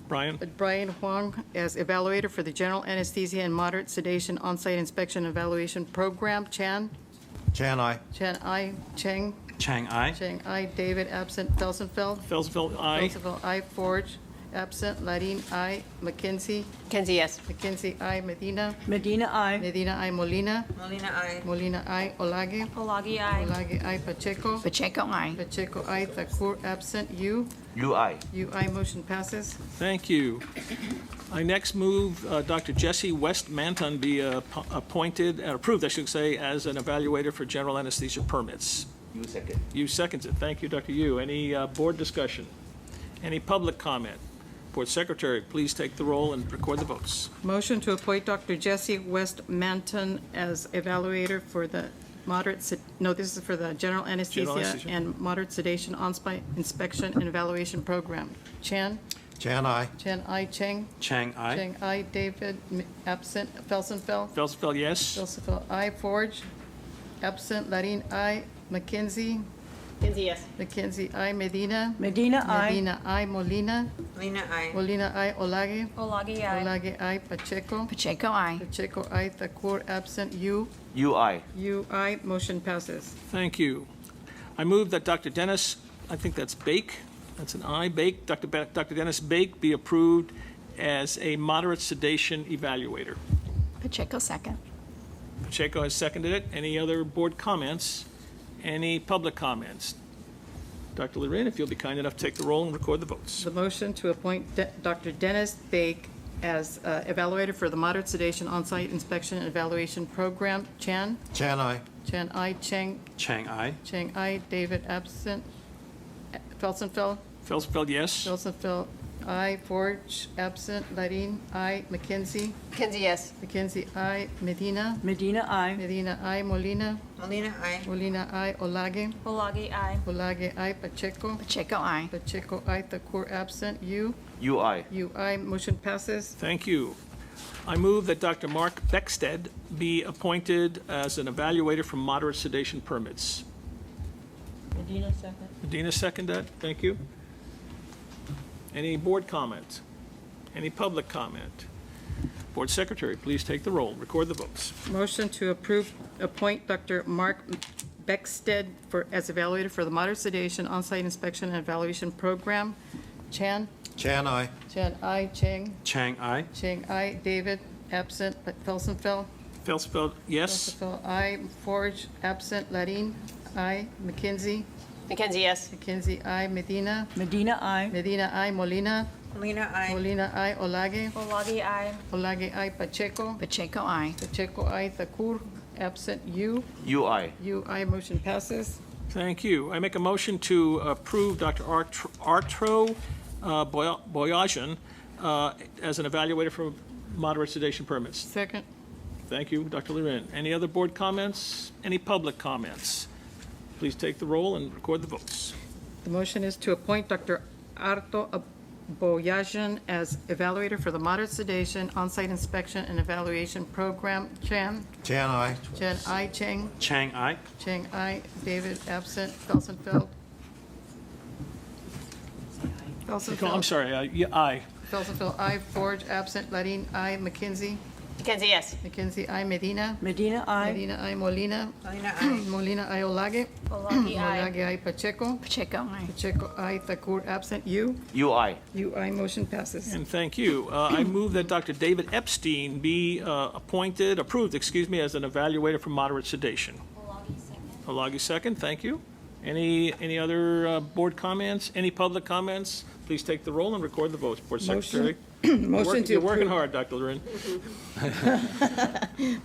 Brian Huang as evaluator for the general anesthesia and moderate sedation on-site inspection and evaluation program. Chan? Chan, aye. Chan, aye. Cheng? Chang, aye. Cheng, aye. David, absent. Felsenfeld? Felsenfeld, aye. Felsenfeld, aye. Forge? Absent. Larin, aye. McKenzie? Mackenzie, yes. McKenzie, aye. Medina? Medina, aye. Medina, aye. Molina? Molina, aye. Molina, aye. Olage? Olagi, aye. Olage, aye. Pacheco? Pacheco, aye. Pacheco, aye. Thakur, absent. You, I. aye. Motion passes. Thank you. I next move Dr. Jesse West Manton be approved, I should say, as an evaluator for general anesthesia permits. You second. You seconds it. Thank you, Dr. Yu. Any board discussion? Any public comment? Board Secretary, please take the roll and record the votes. Motion to appoint Dr. Jesse West Manton as evaluator for the this is for the general anesthesia anesthesia. and moderate sedation on-site inspection and evaluation program. Chan? Jan, I. Chan, I. Cheng? Chang, aye. Cheng, I. David, absent. Felsenfeld? Felsenfeld, yes. Felsenfeld, I. Forge, absent. Larin, I. McKenzie? McKenzie, yes. McKenzie, I. Medina? Medina, aye. Medina, I. Molina? Molina, aye. Molina, I. Olage? Olagi, aye. Olage, I. Pacheco? Pacheco, aye. Pacheco, I. Thakur, absent. You? UI. You, I. Motion passes. Thank you. I move that Dr. Dennis, I think that's Bake, that's an I, Bake, Dr. Dennis Bake be approved as a moderate sedation evaluator. Pacheco, second. Pacheco has seconded it. Any other board comments? Any public comments? Dr. Loren, if you'll be kind enough to take the roll and record the votes. The motion to appoint Dr. Dennis Bake as evaluator for the moderate sedation on-site inspection and evaluation program. Chan? Jan, I. Chan, I. Cheng? Chang, aye. Cheng, I. David, absent. Felsenfeld? Felsenfeld, yes. Felsenfeld, I. Forge, absent. Larin, I. McKenzie? McKenzie, yes. McKenzie, I. Medina? Medina, aye. Medina, I. Molina? Molina, aye. Molina, I. Olage? Olagi, aye. Olage, I. Pacheco? Pacheco, aye. Pacheco, I. Thakur, absent. You? UI. You, I. Motion passes. Thank you. I move that Dr. Mark Beckstead be appointed as an evaluator for moderate sedation permits. Medina, second. Medina, second that. Thank you. Any board comment? Any public comment? Board Secretary, please take the roll. Record the votes. Motion to appoint Dr. Mark Beckstead as evaluator for the moderate sedation on-site inspection and evaluation program. Chan? Jan, I. Chan, I. Cheng? Chang, aye. Cheng, I. David, absent. Felsenfeld? Felsenfeld, yes. Felsenfeld, I. Forge, absent. Larin, I. McKenzie? McKenzie, yes. McKenzie, I. Medina? Medina, aye. Medina, I. Molina? Molina, aye. Molina, I. Olage? Olagi, aye. Olage, I. Pacheco? Pacheco, aye. Pacheco, I. Thakur, absent. You? UI. You, I. Motion passes. Thank you. I make a motion to approve Dr. Artro Boyajian as an evaluator for moderate sedation permits. Second. Thank you, Dr. Loren. Any other board comments? Any public comments? Please take the roll and record the votes. The motion is to appoint Dr. Arto Boyajian as evaluator for the moderate sedation on-site inspection and evaluation program. Chan? Jan, I. Chan, I. Cheng? Chang, aye. Cheng, I. David, absent. Felsenfeld? I'm Felsenfeld? sorry, yeah, aye. Felsenfeld, I. Forge, absent. Larin, I. McKenzie? McKenzie, yes. McKenzie, I. Medina? Medina, aye. Medina, I. Molina? Molina, aye. Molina, I. Olage? Olagi, Olage, I. Pacheco? Pacheco, aye. Pacheco, I. Thakur, absent. You? UI. You, I. Motion passes. And thank you. I move that Dr. David Epstein be approved, as an evaluator for moderate sedation. Olagi, second. Thank you. Any other board comments? Any public comments? Please take the roll and record the votes. Board Secretary. Motion to You're working approve. hard, Dr. Loren.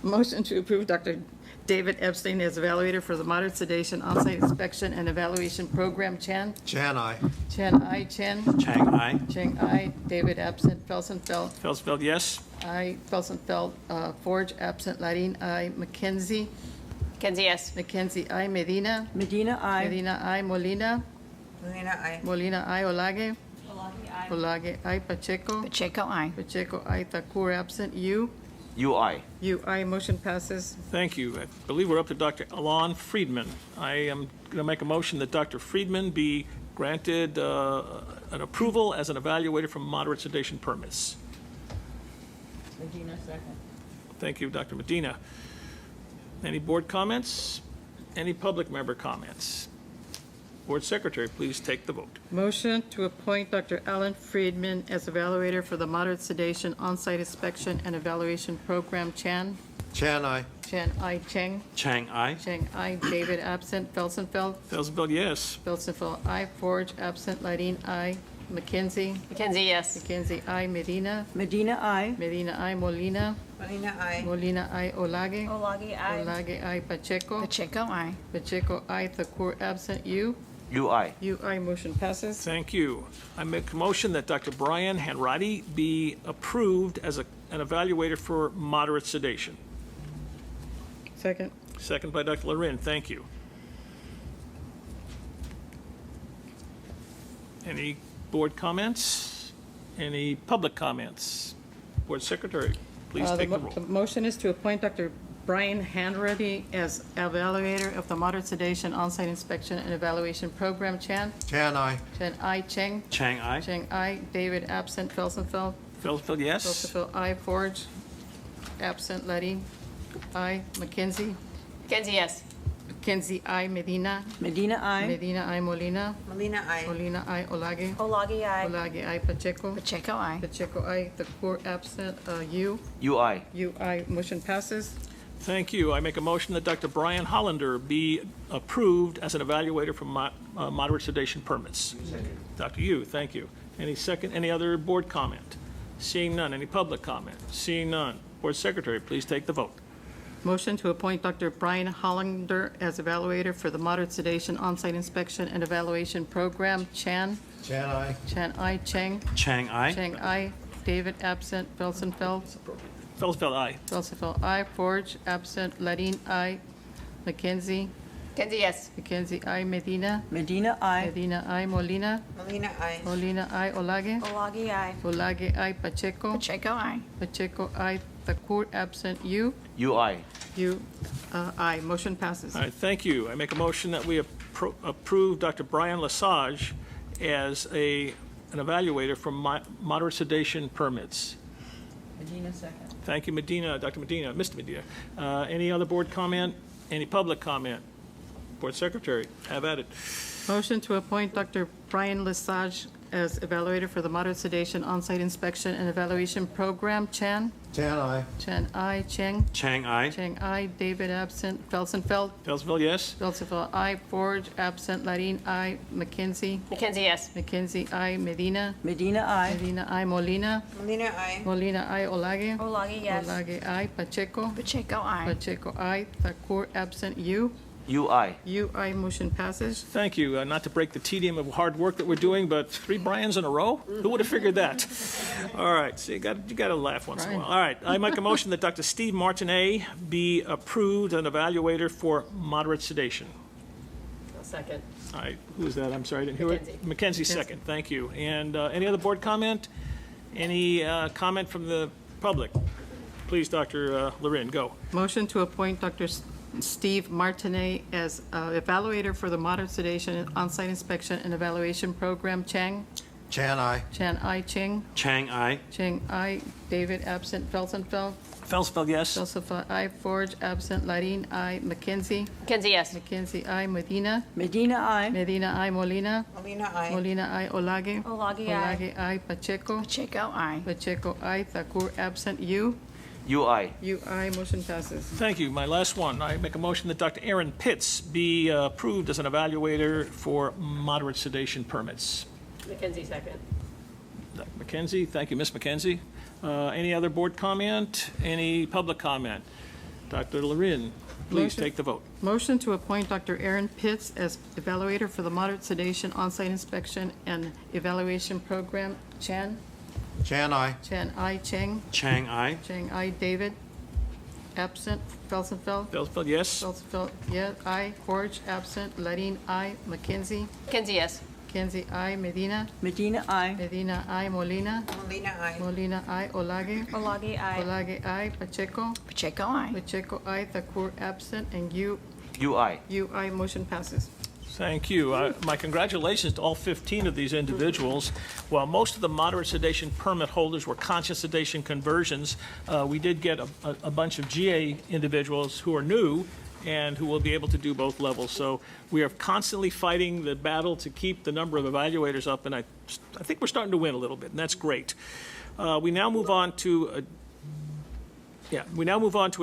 Motion to approve Dr. David Epstein as evaluator for the moderate sedation on-site inspection and evaluation program. Chan? Jan, I. Chan, I. Chen? Chang, aye. Cheng, I. David, absent. Felsenfeld? Felsenfeld, yes. I. Felsenfeld. Forge, absent. Larin, I. McKenzie? McKenzie, yes. McKenzie, I. Medina? Medina, aye. Medina, I. Molina? Molina, aye. Molina, I. Olage? Olagi, aye. Olage, I. Pacheco? Pacheco, aye. Pacheco, I. Thakur, absent. You? UI. You, I. Motion passes. Thank you. I believe we're up to Dr. Alon Friedman. I am going to make a motion that Dr. Friedman be granted an approval as an evaluator for moderate sedation permits. Medina, second. Thank you, Dr. Medina. Any board comments? Any public member comments? Board Secretary, please take the vote. Motion to appoint Dr. Alan Friedman as evaluator for the moderate sedation on-site inspection and evaluation program. Chan? Jan, I. Chan, I. Cheng? Chang, aye. Cheng, I. David, absent. Felsenfeld? Felsenfeld, yes. Felsenfeld, I. Forge, absent. Larin, I. McKenzie? McKenzie, yes. McKenzie, I. Medina? Medina, aye. Medina, I. Molina? Molina, aye. Molina, I. Olage? Olagi, aye. Olage, I. Pacheco? Pacheco, aye. Pacheco, I. Thakur, absent. You? UI. UI, motion passes. Thank you. I make a motion that Dr. Brian Hanratty be approved as an evaluator for moderate sedation. Second. Second by Dr. Lorin. Thank you. Any board comments? Any public comments? Board Secretary, please take the roll. The motion is to appoint Dr. Brian Hanratty as evaluator of the moderate sedation on-site inspection and evaluation program. Chan? Chan, aye. Chan, I. Cheng? Chang, aye. Cheng, I. David, absent. Felsenfeld? Felsenfeld, yes? Felsenfeld, I. Forge? Absent. Leddy? I. McKenzie? Kenzie, yes. McKenzie, I. Medina? Medina, I. Medina, I. Molina? Molina, I. Molina, I. Olage? Olagi, I. Olage, I. Pacheco? Pacheco, I. Pacheco, I. The court absent. You? UI. You, I. Motion passes. Thank you. I make a motion that Dr. Brian Hollander be approved as an evaluator for moderate sedation permits. Dr. Yu, thank you. Any other board comment? Seeing none. Any public comment? Seeing none. Board Secretary, please take the vote. Motion to appoint Dr. Brian Hollander as evaluator for the moderate sedation on-site inspection and evaluation program. Chan? Chan, aye. Chan, I. Cheng? Chang, aye. Cheng, I. David, absent. Felsenfeld? Felsenfeld, aye. Felsenfeld, I. Forge, absent. Ladine, I. McKenzie? Kenzie, yes. McKenzie, I. Medina? Medina, I. Medina, I. Molina? Molina, I. Molina, I. Olage? Olagi, I. Olage, I. Pacheco? Pacheco, I. Pacheco, I. Thakur, absent. You? UI. You, aye. Motion passes. All right, thank you. I make a motion that we approve Dr. Brian Lesage as an evaluator for moderate sedation permits. Medina, second. Thank you, Medina, Dr. Medina, Mr. Medina. Any other board comment? Any public comment? Board Secretary, have at it. Motion to appoint Dr. Brian Lesage as evaluator for the moderate sedation on-site inspection and evaluation program. Chan? Chan, aye. Chan, I. Cheng? Chang, aye. Cheng, I. David, absent. Felsenfeld? Felsenfeld, yes? Felsenfeld, I. Forge, absent. Ladine, I. McKenzie? Mackenzie, yes. McKenzie, I. Medina? Medina, I. Medina, I. Molina? Molina, I. Molina, I. Olage? Olagi, yes. Olage, I. Pacheco? Pacheco, I. Pacheco, I. Thakur, absent. You? UI. You, I. Motion passes. Thank you. Not to break the tedium of hard work that we're doing, but 3 Brians in a row? Who would have figured that? All right, so you got to laugh once in a while. All right, I make a motion that Dr. Steve Martinet be approved an evaluator for moderate sedation. Second. All right, who is that? I'm sorry, I didn't hear it. Mackenzie, second. Thank you. And any other board comment? Any comment from the public? Please, Dr. Lorin, go. Motion to appoint Dr. Steve Martinet as evaluator for the moderate sedation on-site inspection and evaluation program. Chang? Chan, aye. Chan, I. Cheng? Chang, aye. Cheng, I. David, absent. Felsenfeld? Felsenfeld, yes? Felsenfeld, I. Forge, absent. Ladine, I. McKenzie? Kenzie, yes. McKenzie, I. Medina? Medina, I. Medina, I. Molina? Molina, I. Molina, I. Olage? Olagi, I. Olage, I. Pacheco? Pacheco, I. Pacheco, I. Thakur, absent. You? UI. You, I. Motion passes. Thank you. My last one, I make a motion that Dr. Aaron Pitts be approved as an evaluator for moderate sedation permits. Mackenzie, second. Dr. McKenzie, thank you, Ms. McKenzie. Any other board comment? Any public comment? Dr. Lorin, please Motion. take the vote. Motion to appoint Dr. Aaron Pitts as evaluator for the moderate sedation on-site inspection and evaluation program. Chan? Chan, aye. Chan, I. Cheng? Chang, aye. Cheng, I. David? Absent. Felsenfeld? Felsenfeld, yes? Felsenfeld, yes. I. Forge, absent. Ladine, I. McKenzie? Kenzie, yes. Kenzie, I. Medina? Medina, I. Medina, I. Molina? Molina, I. Molina, I. Olage? Olagi, I. Olage, I. Pacheco? Pacheco, I. Pacheco, I. Thakur, absent. And you? UI. You, I. Motion passes. Thank you. My congratulations to all 15 of these individuals. While most of the moderate sedation permit holders were conscious sedation conversions, we did get a bunch of GA individuals who are new and who will be able to do both levels. So we are constantly fighting the battle to keep the number of evaluators up, and I think we're starting to win a little bit, and that's great. We now move on to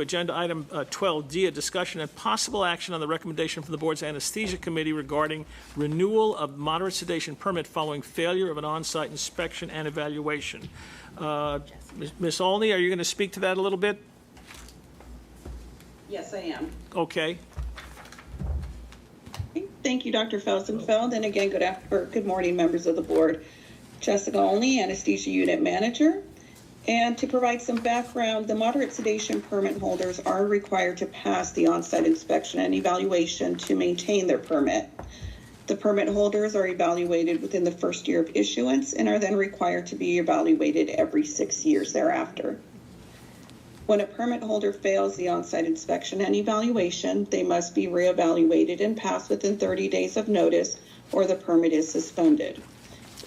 agenda item 12D, a discussion and possible action on the recommendation from the board's anesthesia committee regarding renewal of moderate sedation permit following failure of an on-site inspection and evaluation. Ms. Olney, are you going to speak to that a little bit? Yes, I am. Okay. Thank thank you, Dr. Felsenfeld, and again, good morning, members of the board. Jessica Olney, Anesthesia Unit Manager. And to provide some background, the moderate sedation permit holders are required to pass the on-site inspection and evaluation to maintain their permit. The permit holders are evaluated within the first year of issuance and are then required to be evaluated every 6 years thereafter. When a permit holder fails the on-site inspection and evaluation, they must be reevaluated and pass within 30 days of notice, or the permit is suspended.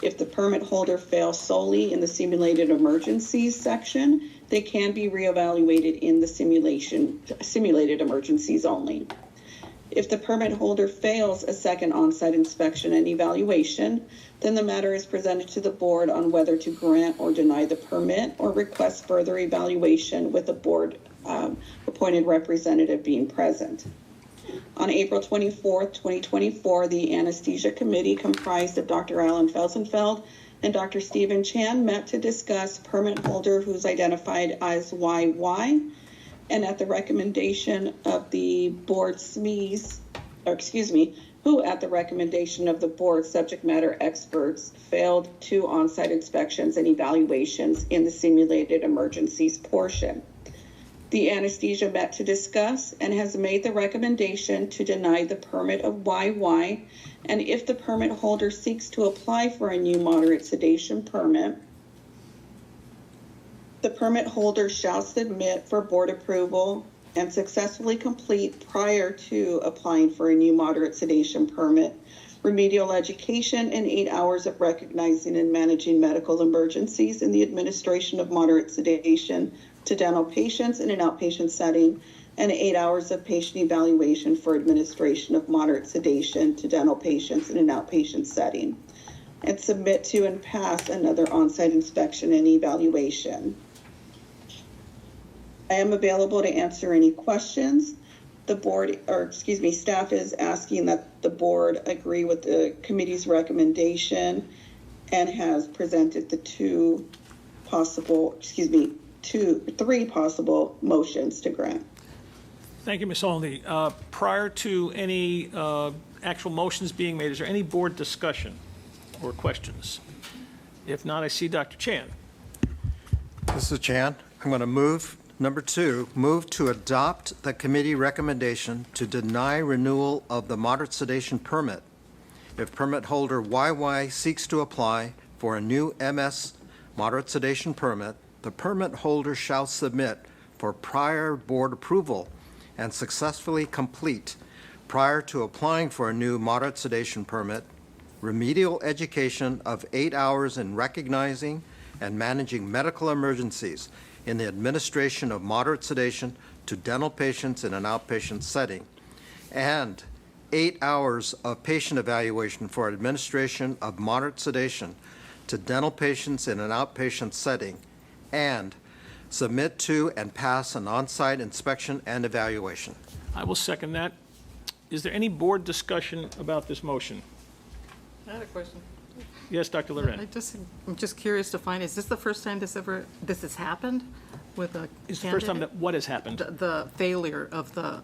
If the permit holder fails solely in the simulated emergencies section, they can be reevaluated in the simulated emergencies only. If the permit holder fails a second on-site inspection and evaluation, then the matter is presented to the board on whether to grant or deny the permit or request further evaluation with a board appointed representative being present. On April 24th, 2024, the Anesthesia Committee, comprised of Dr. Alan Felsenfeld and Dr. Stephen Chan, met to discuss permit holder who's identified as YY, and at the recommendation of the board who at the recommendation of the board subject matter experts failed 2 on-site inspections and evaluations in the simulated emergencies portion. The anesthesia met to discuss and has made the recommendation to deny the permit of YY, and if the permit holder seeks to apply for a new moderate sedation permit, the permit holder shall submit for board approval and successfully complete prior to applying for a new moderate sedation permit remedial education and 8 hours of recognizing and managing medical emergencies in the administration of moderate sedation to dental patients in an outpatient setting, and 8 hours of patient evaluation for administration of moderate sedation to dental patients in an outpatient setting, and submit to and pass another on-site inspection and evaluation. I am available to answer any questions. Staff is asking that the board agree with the committee's recommendation and has presented the three possible motions to grant. Thank you, Ms. Olney. Prior to any actual motions being made, is there any board discussion or questions? If not, I see Dr. Chan. This is Chan. I'm going to move number 2, move to adopt the committee recommendation to deny renewal of the moderate sedation permit if permit holder YY seeks to apply for a new MS moderate sedation permit. The permit holder shall submit for prior board approval and successfully complete, prior to applying for a new moderate sedation permit, remedial education of 8 hours in recognizing and managing medical emergencies in the administration of moderate sedation to dental patients in an outpatient setting, and 8 hours of patient evaluation for administration of moderate sedation to dental patients in an outpatient setting, and submit to and pass an on-site inspection and evaluation. I will second that. Is there any board discussion about this motion? I had a question. Yes, Dr. Loren. I'm just curious to find, is this the first time this has happened with a It's the first time candidate? that what has happened? The failure of the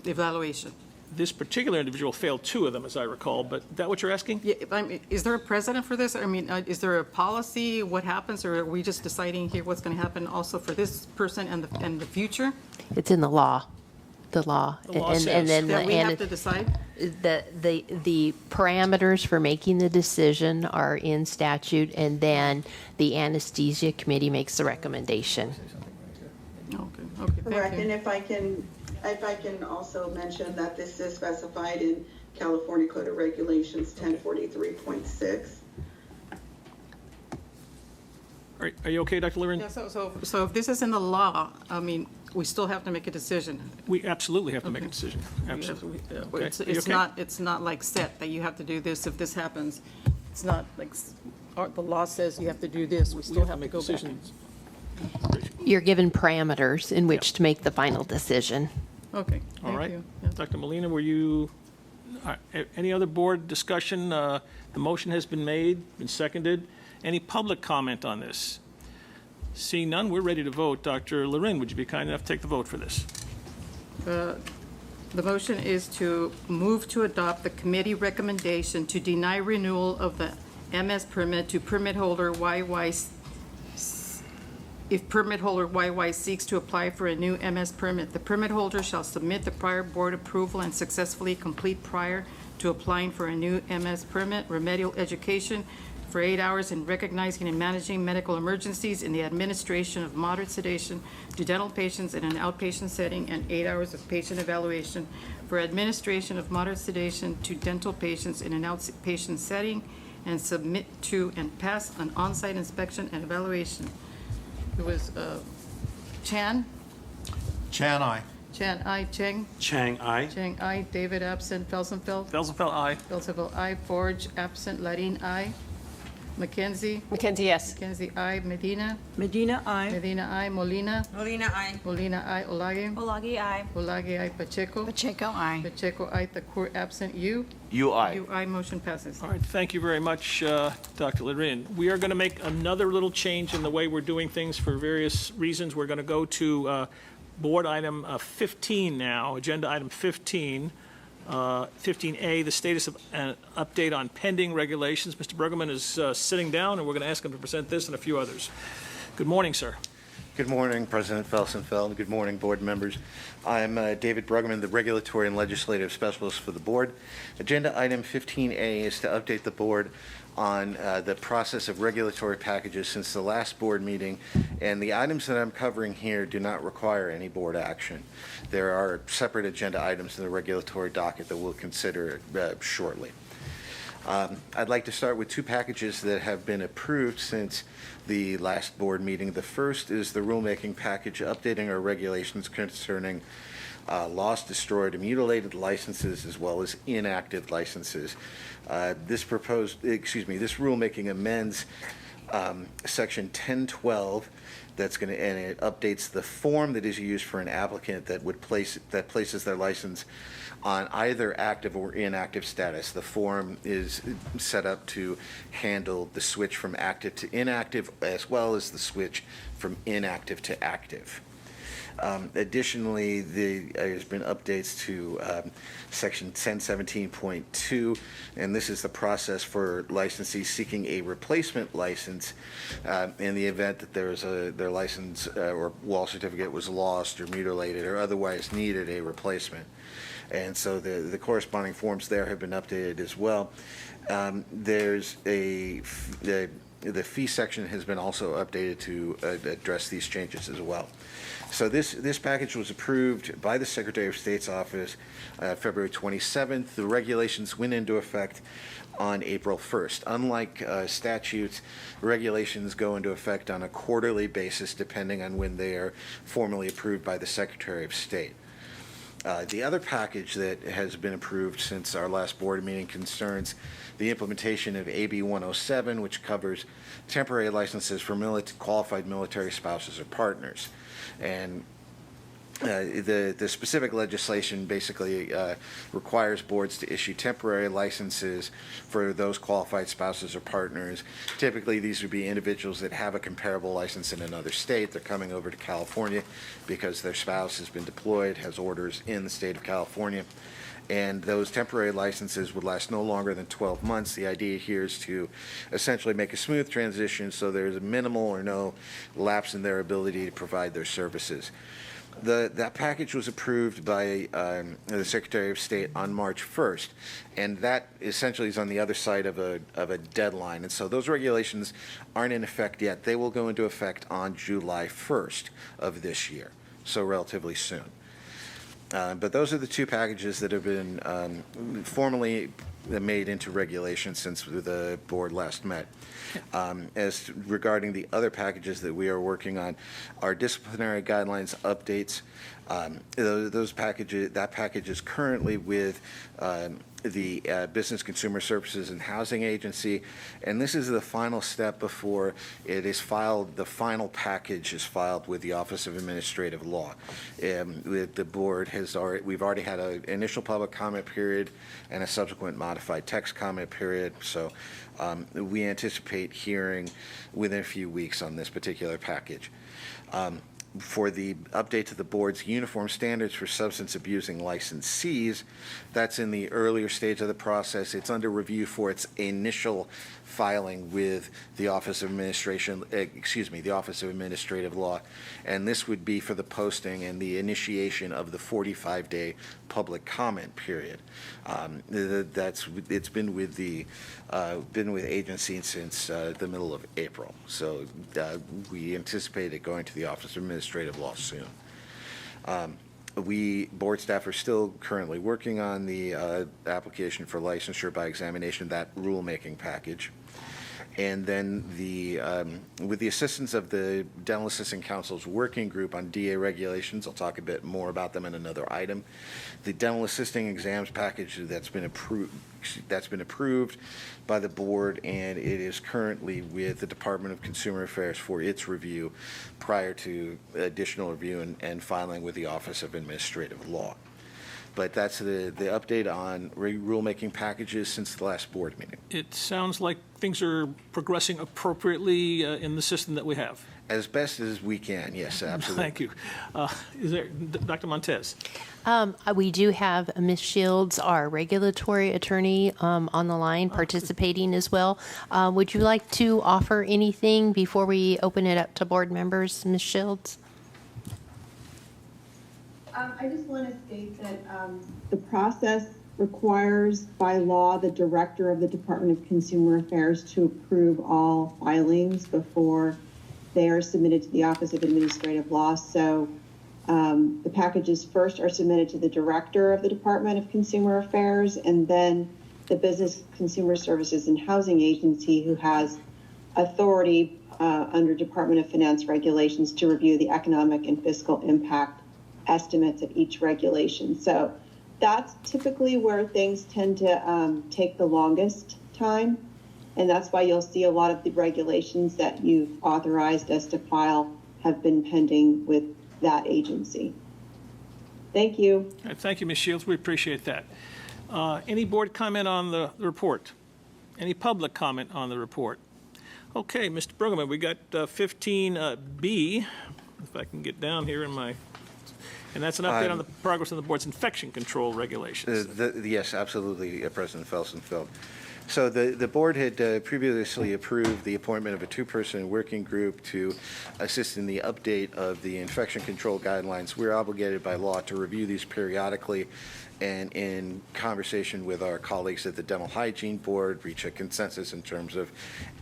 evaluation. This particular individual failed 2 of them, as I recall, but is that what you're asking? Yeah, I mean, is there a precedent for this? I mean, is there a policy? What happens, or are we just deciding here what's going to happen also for this person and the future? It's in the law. The law. The law And says then That we have to decide? the parameters for making the decision are in statute, and then the anesthesia committee makes the recommendation. Okay, Correct, thank and you. if I can also mention that this is specified in California Code of Regulations 1043.6. Are you okay, Dr. Loren? Yeah, so if this is in the law, I mean, we still have to make a decision. We absolutely have to make a decision. Absolutely. Okay. It's Are you it's not like set that you have to do this if this happens. It's not like, the law says you have to do this, we We still have to have to make go back. decisions. You're given parameters in which to make the final decision. Okay, All thank right. you. Yeah. Dr. Molina, were you, any other board discussion? The motion has been made, been seconded. Any public comment on this? Seeing none, we're ready to vote. Dr. Loren, would you be kind enough to take the vote for this? The motion is to move to adopt the committee recommendation to deny renewal of the MS permit to permit holder YY if permit holder YY seeks to apply for a new MS permit. The permit holder shall submit the prior board approval and successfully complete prior to applying for a new MS permit remedial education for 8 hours in recognizing and managing medical emergencies in the administration of moderate sedation to dental patients in an outpatient setting, and 8 hours of patient evaluation for administration of moderate sedation to dental patients in an outpatient setting, and submit to and pass an on-site inspection and evaluation. It was Chan? Chan, aye. Chan, I. Cheng? Chang, aye. Cheng, I. David, absent. Felsenfeld? Felsenfeld, aye. Felsenfeld, I. Forge, absent. Larin, I. McKenzie? McKenzie, yes. McKenzie, I. Medina? Medina, aye. Medina, I. Molina? Molina, aye. Molina, I. Olage? Olagi, aye. Olage, I. Pacheco? Pacheco, aye. Pacheco, I. Thakur, absent. You? UI. You, I. Motion passes. All right, thank you very much, Dr. Lerin. We are going to make another little change in the way we're doing things for various reasons. We're going to go to board item 15 now, agenda item 15. 15A, the status of an update on pending regulations. Mr. Bergman is sitting down, and we're going to ask him to present this and a few others. Good morning, sir. Good morning, President Felsenfeld. Good morning, board members. I'm David Bruggeman, the Regulatory and Legislative Specialist for the board. Agenda item 15A is to update the board on the process of regulatory packages since the last board meeting, and the items that I'm covering here do not require any board action. There are separate agenda items in the regulatory docket that we'll consider shortly. I'd like to start with two packages that have been approved since the last board meeting. The first is the rulemaking package updating our regulations concerning lost, destroyed, and mutilated licenses as well as inactive licenses. This rulemaking amends section 1012 and it updates the form that is used for an applicant that places their license on either active or inactive status. The form is set up to handle the switch from active to inactive as well as the switch from inactive to active. Additionally, there's been updates to section 1017.2, and this is the process for licensees seeking a replacement license in the event that their license or wall certificate was lost or mutilated or otherwise needed a replacement. And so the corresponding forms there have been updated as well. There's the fee section has been also updated to address these changes as well. So this package was approved by the Secretary of State's office February 27th. The regulations went into effect on April 1st. Unlike statutes, regulations go into effect on a quarterly basis depending on when they are formally approved by the Secretary of State. The other package that has been approved since our last board meeting concerns the implementation of AB 107, which covers temporary licenses for qualified military spouses or partners. And the specific legislation basically requires boards to issue temporary licenses for those qualified spouses or partners. Typically, these would be individuals that have a comparable license in another state. They're coming over to California because their spouse has been deployed, has orders in the state of California. And those temporary licenses would last no longer than 12 months. The idea here is to essentially make a smooth transition so there's a minimal or no lapse in their ability to provide their services. That package was approved by the Secretary of State on March 1st, and that essentially is on the other side of a deadline. And so those regulations aren't in effect yet. They will go into effect on July 1st of this year, so relatively soon. But those are the two packages that have been formally made into regulation since the board last met. As regarding the other packages that we are working on, our disciplinary guidelines updates, that package is currently with the Business Consumer Services and Housing Agency, and this is the final step before it is filed. The final package is filed with the Office of Administrative Law. The board we've already had an initial public comment period and a subsequent modified text comment period, so we anticipate hearing within a few weeks on this particular package. for the update to the board's uniform standards for substance abusing licensees. That's in the earlier stage of the process. It's under review for its initial filing with the Office of the Office of Administrative Law. And this would be for the posting and the initiation of the 45-day public comment period. It's been with the agency since the middle of April. So we anticipate it going to the Office of Administrative Law soon. We, board staff, are still currently working on the application for licensure by examination, that rulemaking package. And then with the assistance of the Dental Assistant Council's working group on DA regulations, I'll talk a bit more about them in another item. The dental assisting exams package that's been approved by the board, and it is currently with the Department of Consumer Affairs for its review prior to additional review and filing with the Office of Administrative Law. But that's the update on rulemaking packages since the last board meeting. It sounds like things are progressing appropriately in the system that we have. As best as we can, yes, absolutely. Thank you. Is there, Dr. Montez? We do have Ms. Shields, our regulatory attorney, on the line participating as well. Would you like to offer anything before we open it up to board members, Ms. Shields? I just want to state that the process requires by law the director of the Department of Consumer Affairs to approve all filings before they are submitted to the Office of Administrative Law. So the packages first are submitted to the director of the Department of Consumer Affairs, and then the Business Consumer Services and Housing Agency, who has authority under Department of Finance regulations to review the economic and fiscal impact estimates of each regulation. So that's typically where things tend to take the longest time. And that's why you'll see a lot of the regulations that you've authorized us to file have been pending with that agency. Thank you. All right, thank you, Ms. Shields. We appreciate that. Any board comment on the report? Any public comment on the report? Okay, Mr. Brueggemann, we got 15B, if I can get down here in my... And that's an update on the progress of the board's infection control regulations. Yes, absolutely, President Felsenfeld. So the board had previously approved the appointment of a two-person working group to assist in the update of the infection control guidelines. We're obligated by law to review these periodically and in conversation with our colleagues at the Dental Hygiene Board, reach a consensus in terms of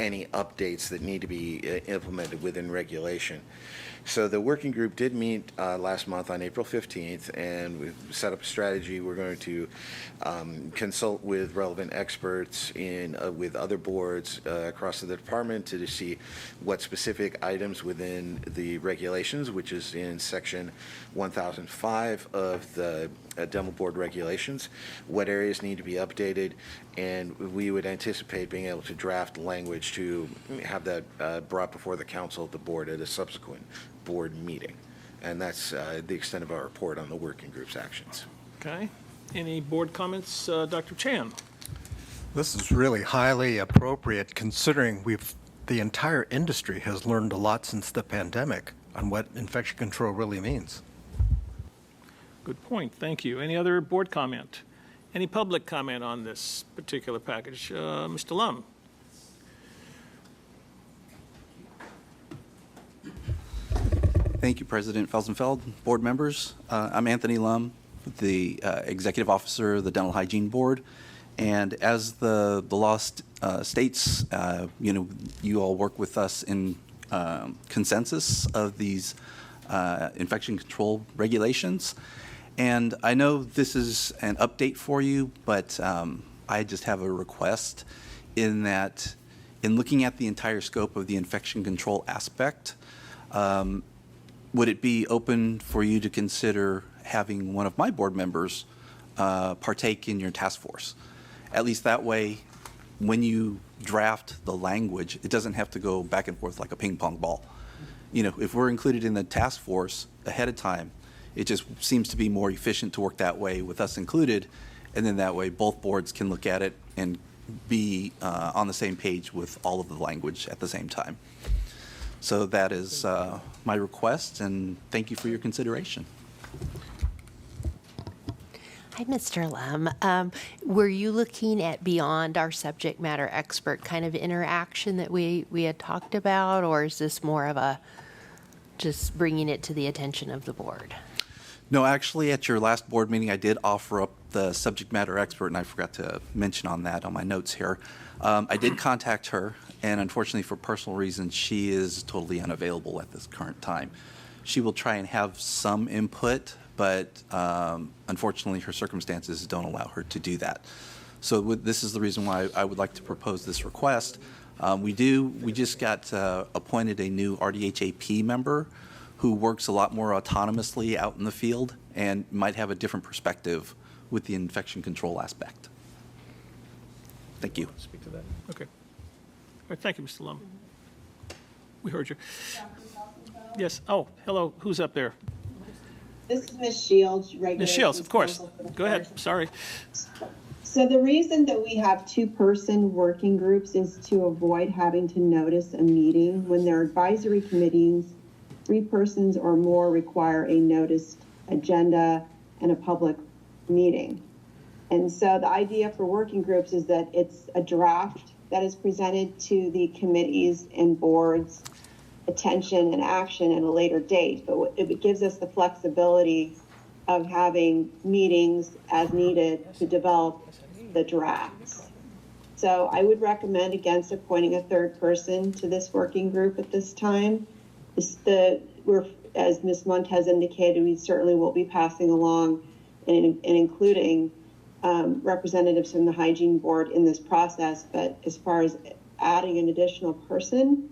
any updates that need to be implemented within regulation. So the working group did meet last month on April 15th, and we've set up a strategy. We're going to consult with relevant experts with other boards across the department to see what specific items within the regulations, which is in section 1005 of the dental board regulations, what areas need to be updated, and we would anticipate being able to draft language to have that brought before the council of the board at a subsequent board meeting. And that's the extent of our report on the working group's actions. Okay. Any board comments? Dr. Chan? This is really highly appropriate considering the entire industry has learned a lot since the pandemic on what infection control really means. Good point. Thank you. Any other board comment? Any public comment on this particular package? Mr. Lum? Thank you, President Felsenfeld, board members. I'm Anthony Lum, the Executive Officer of the Dental Hygiene Board. And as the law states, you all work with us in consensus of these infection control regulations. And I know this is an update for you, but I just have a request in that in looking at the entire scope of the infection control aspect, would it be open for you to consider having one of my board members partake in your task force? At least that way, when you draft the language, it doesn't have to go back and forth like a ping pong ball. If we're included in the task force ahead of time, it just seems to be more efficient to work that way with us included, and then that way both boards can look at it and be on the same page with all of the language at the same time. So that is my request, and thank you for your consideration. Hi, Mr. Lum. Were you looking at beyond our subject matter expert kind of interaction that we had talked about, or is this more of a just bringing it to the attention of the board? No, actually, at your last board meeting, I did offer up the subject matter expert, and I forgot to mention on that on my notes here. I did contact her, and unfortunately, for personal reasons, she is totally unavailable at this current time. She will try and have some input, but unfortunately, her circumstances don't allow her to do that. So this is the reason why I would like to propose this request. We just got appointed a new RDHAP member who works a lot more autonomously out in the field and might have a different perspective with the infection control aspect. Thank you. Speak to that. Okay. All right, thank you, Mr. Lum. We heard you. Yes. Oh, hello. Who's up there? This is Ms. Shields, regular. Ms. Shields, of course. Go ahead. Sorry. So the reason that we have two-person working groups is to avoid having to notice a meeting. When there are advisory committees, 3 persons or more require a noticed agenda and a public meeting. And so the idea for working groups is that it's a draft that is presented to the committees and boards' attention and action at a later date, but it gives us the flexibility of having meetings as needed to develop the drafts. So I would recommend against appointing a 3rd person to this working group at this time. As Ms. Montez indicated, we certainly will be passing along and including representatives from the hygiene board in this process. But as far as adding an additional person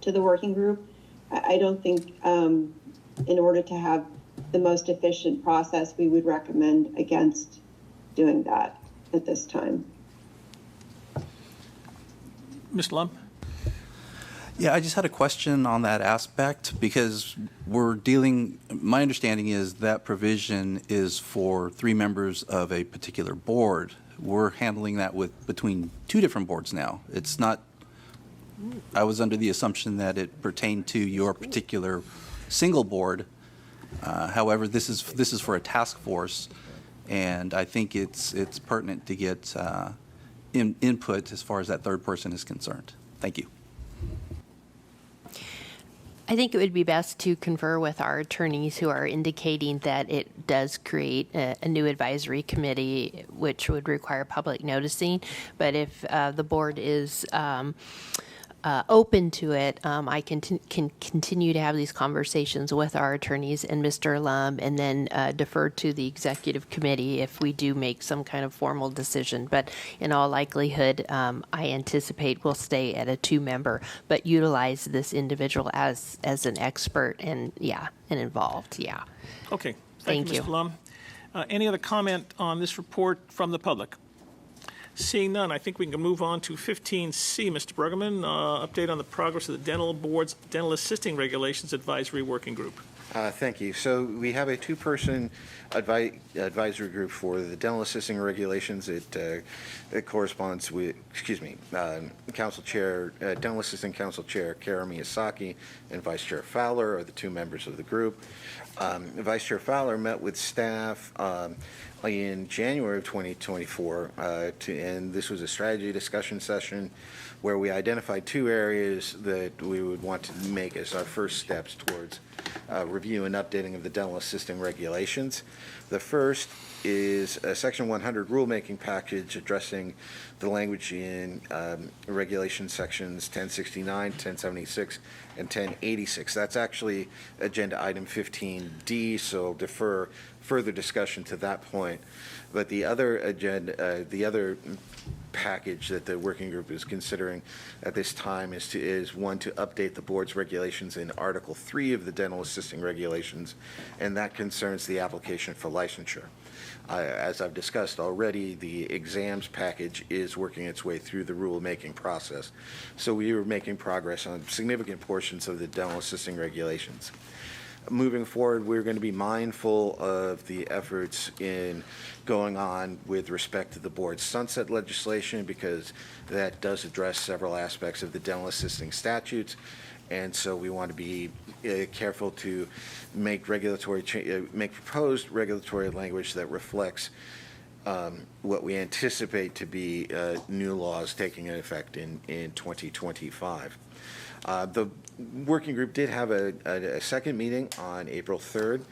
to the working group, I don't think in order to have the most efficient process, we would recommend against doing that at this time. Ms. Lum? Yeah, I just had a question on that aspect because my understanding is that provision is for 3 members of a particular board. We're handling that between 2 different boards now. It's not, I was under the assumption that it pertained to your particular single board. However, this is for a task force, and I think it's pertinent to get input as far as that 3rd person is concerned. Thank you. I think it would be best to confer with our attorneys who are indicating that it does create a new advisory committee, which would require public noticing. But if the board is open to it, I can continue to have these conversations with our attorneys and Mr. Lum, and then defer to the executive committee if we do make some kind of formal decision. But in all likelihood, I anticipate we'll stay at a 2-member, but utilize this individual as an expert and involved. Yeah. Okay. Thank you, Mr. Lum. Any other comment on this report from the public? Seeing none, I think we can move on to 15C, Mr. Bruggeman, update on the progress of the Dental Board's Dental Assisting Regulations Advisory Working Group. Thank you. So we have a 2-person advisory group for the dental assisting regulations. It corresponds with, Council Chair, Dental Assisting Council Chair Kara Miyazaki and Vice Chair Fowler are the 2 members of the group. Vice Chair Fowler met with staff in January of 2024, and this was a strategy discussion session where we identified 2 areas that we would want to make as our first steps towards review and updating of the dental assisting regulations. The first is a Section 100 rulemaking package addressing the language in regulation sections 1069, 1076, and 1086. That's actually agenda item 15D, so I'll defer further discussion to that point. But the other package that the working group is considering at this time is one to update the board's regulations in Article 3 of the dental assisting regulations, and that concerns the application for licensure. As I've discussed already, the exams package is working its way through the rulemaking process. So we are making progress on significant portions of the dental assisting regulations. Moving forward, we're going to be mindful of the efforts in going on with respect to the board's sunset legislation, because that does address several aspects of the dental assisting statutes. And so we want to be careful to make make proposed regulatory language that reflects what we anticipate to be new laws taking effect in 2025. The working group did have a second meeting on April 3rd.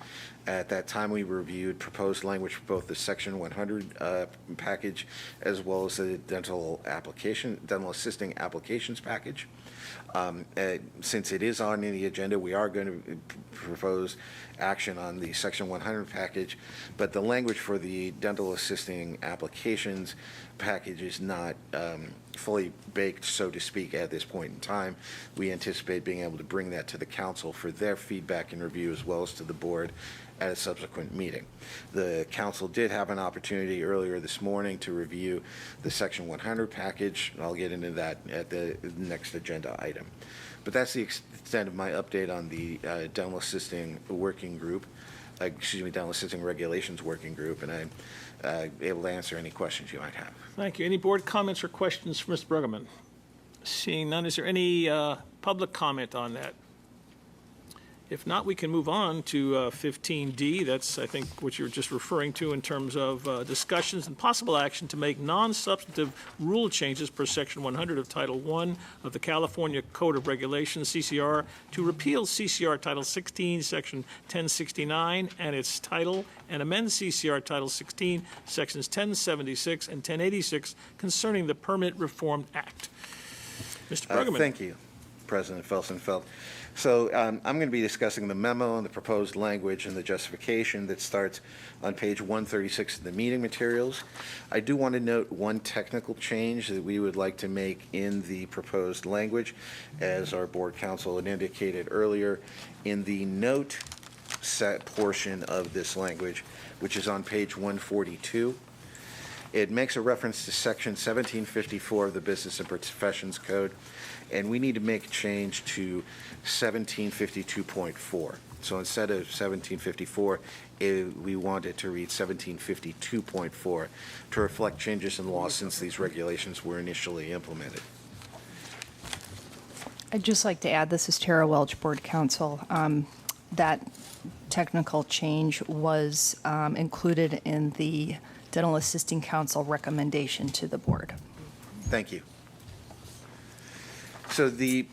At that time, we reviewed proposed language for both the Section 100 package as well as the dental assisting applications package. Since it is on the agenda, we are going to propose action on the Section 100 package, but the language for the dental assisting applications package is not fully baked, so to speak, at this point in time. We anticipate being able to bring that to the council for their feedback and review, as well as to the board at a subsequent meeting. The council did have an opportunity earlier this morning to review the Section 100 package. I'll get into that at the next agenda item. But that's the extent of my update on the dental assisting working group, dental assisting regulations working group, and I'm able to answer any questions you might have. Thank you. Any board comments or questions for Mr. Bruggeman? Seeing none, is there any public comment on that? If not, we can move on to 15D. That's, I think, what you were just referring to in terms of discussions and possible action to make non-substantive rule changes per Section 100 of Title I of the California Code of Regulations, CCR, to repeal CCR Title 16, Section 1069 and its title, and amend CCR Title 16, Sections 1076 and 1086 concerning the Permit Reform Act. Mr. Bruggeman. Thank you, President Felsenfeld. So I'm going to be discussing the memo and the proposed language and the justification that starts on page 136 of the meeting materials. I do want to note one technical change that we would like to make in the proposed language, as our board counsel had indicated earlier. In the note set portion of this language, which is on page 142, it makes a reference to Section 1754 of the Business and Professions Code, and we need to make a change to 1752.4. So instead of 1754, we want it to read 1752.4 to reflect changes in law since these regulations were initially implemented. I'd just like to add, this is Tara Welch, Board Counsel. That technical change was included in the Dental Assisting Council recommendation to the board. Thank you. So the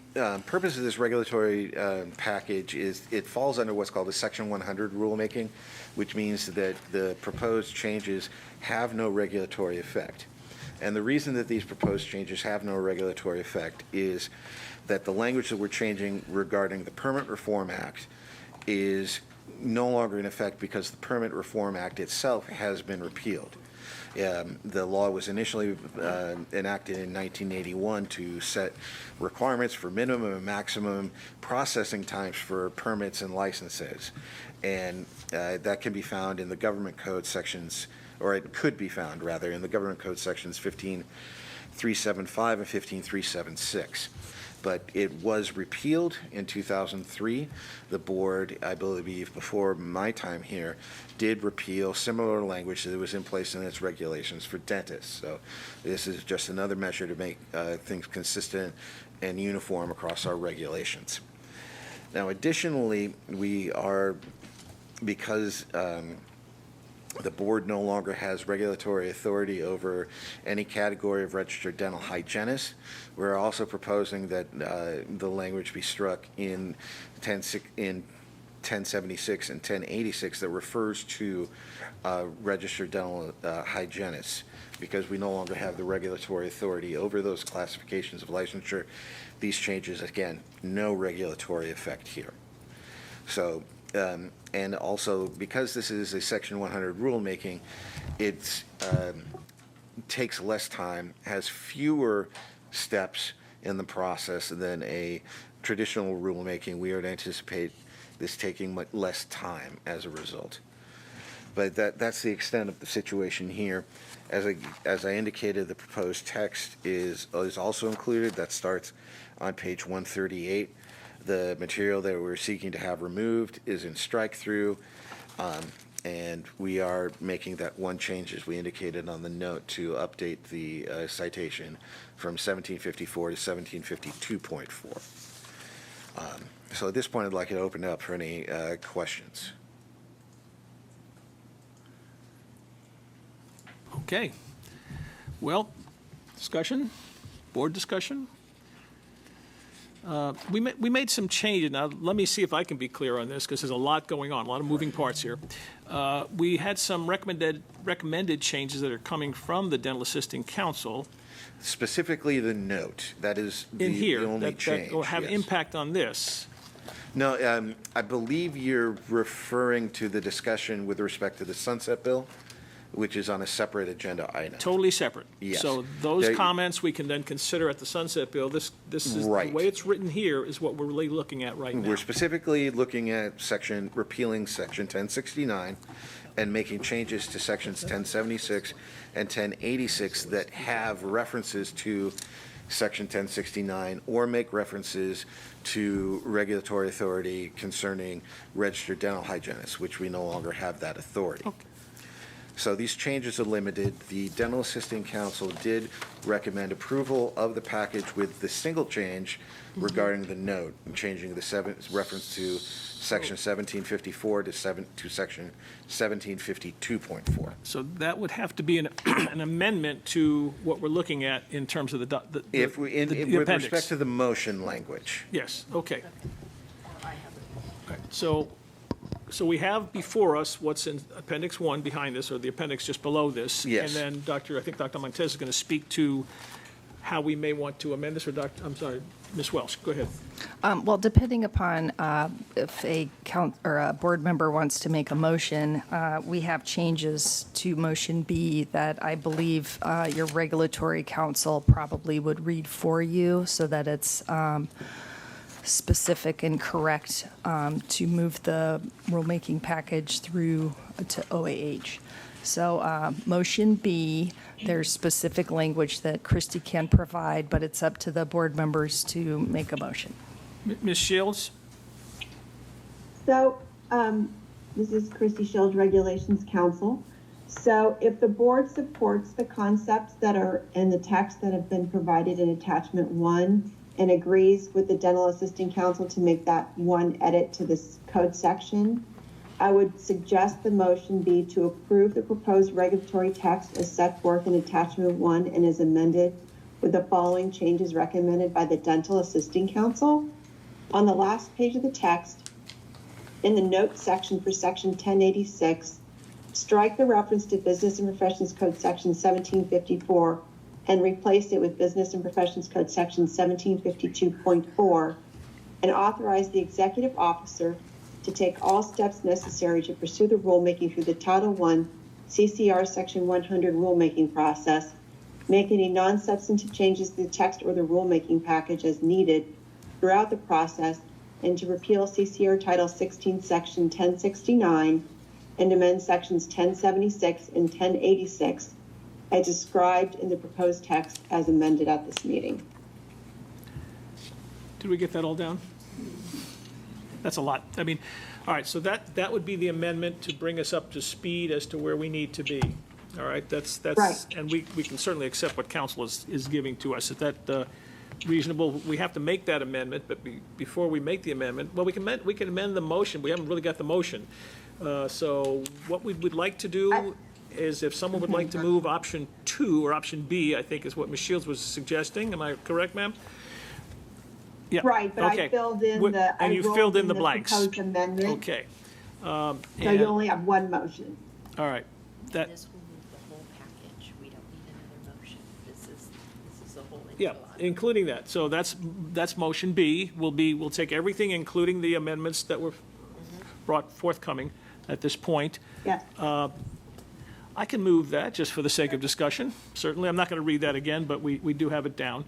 purpose of this regulatory package is it falls under what's called the Section 100 rulemaking, which means that the proposed changes have no regulatory effect. And the reason that these proposed changes have no regulatory effect is that the language that we're changing regarding the Permit Reform Act is no longer in effect because the Permit Reform Act itself has been repealed. The law was initially enacted in 1981 to set requirements for minimum and maximum processing times for permits and licenses. And that can be found in the government code sections, or it could be found rather, in the government code sections 15375 and 15376. But it was repealed in 2003. The board, I believe before my time here, did repeal similar language that was in place in its regulations for dentists. So this is just another measure to make things consistent and uniform across our regulations. Now, additionally, we are, because the board no longer has regulatory authority over any category of registered dental hygienists, we're also proposing that the language be struck in 1076 and 1086 that refers to registered dental hygienists, because we no longer have the regulatory authority over those classifications of licensure. These changes, again, no regulatory effect here. So, and also, because this is a Section 100 rulemaking, it takes less time, has fewer steps in the process than a traditional rulemaking. We would anticipate this taking much less time as a result. But that's the extent of the situation here. As I indicated, the proposed text is also included. That starts on page 138. The material that we're seeking to have removed is in strike-through, and we are making that one change, as we indicated on the note, to update the citation from 1754 to 1752.4. So at this point, I'd like to open it up for any questions. Okay. Well, discussion, board discussion. We made some changes. Now, let me see if I can be clear on this, because there's a lot going on, a lot of moving parts here. We had some recommended changes that are coming from the Dental Assisting Council. Specifically the note, that is In here, the only that change. will have yes. impact on this. No, I believe you're referring to the discussion with respect to the Sunset Bill, which is on a separate agenda item. Totally separate. Yes. So those There- comments we can then consider at the Sunset Bill. This is, Right. the way it's written here is what we're really looking at right now. We're specifically looking at repealing section 1069 and making changes to sections 1076 and 1086 that have references to section 1069 or make references to regulatory authority concerning registered dental hygienists, which we no longer have that authority. So these changes are limited. The Dental Assisting Council did recommend approval of the package with the single change regarding the note, and changing the reference to section 1754 to section 1752.4. So that would have to be an amendment to what we're looking at in terms of the With appendix. respect to the motion language. Yes, okay. All right, so we have before us what's in Appendix 1 behind this, or the appendix just below this. Yes. And then I think Dr. Montez is going to speak to how we may want to amend this, or Ms. Welsh, go ahead. Well, depending upon if a board member wants to make a motion, we have changes to motion B that I believe your regulatory counsel probably would read for you, so that it's specific and correct to move the rulemaking package through to OAH. So motion B, there's specific language that Christy can provide, but it's up to the board members to make a motion. Ms. Shields? So, this is Christy Shields, Regulations Counsel. So if the board supports the concepts that are in the text that have been provided in attachment 1 and agrees with the Dental Assisting Council to make that one edit to this code section, I would suggest the motion be to approve the proposed regulatory text as set forth in attachment 1 and is amended with the following changes recommended by the Dental Assisting Council. On the last page of the text, in the note section for section 1086, strike the reference to Business and Professions Code section 1754 and replace it with Business and Professions Code section 1752.4, and authorize the executive officer to take all steps necessary to pursue the rulemaking through the Title I CCR Section 100 rulemaking process, make any non-substantive changes to the text or the rulemaking package as needed throughout the process, and to repeal CCR Title 16 Section 1069 and amend Sections 1076 and 1086 as described in the proposed text as amended at this meeting. Did we get that all down? That's a lot. I mean, all right, so that would be the amendment to bring us up to speed as to where we need to be. All right, that's Right. And we can certainly accept what council is giving to us. Is that reasonable? We have to make that amendment, but before we make the amendment, well, we can amend the motion. We haven't really got the motion. So what we would like to do is, if someone would like to move option 2 or option B, I think is what Ms. Shields was suggesting. Am I correct, ma'am? Yeah. Right, but Okay. I filled in And you filled in the blanks. proposed amendment. Okay. So And- you only have one motion. All right. That, This will move the whole package. We don't need another motion. This is the whole yeah, including that. So that's motion B. We'll take everything, including the amendments that were brought forthcoming at this point. Yes. I can move that just for the sake of discussion. Certainly, I'm not going to read that again, but we do have it down.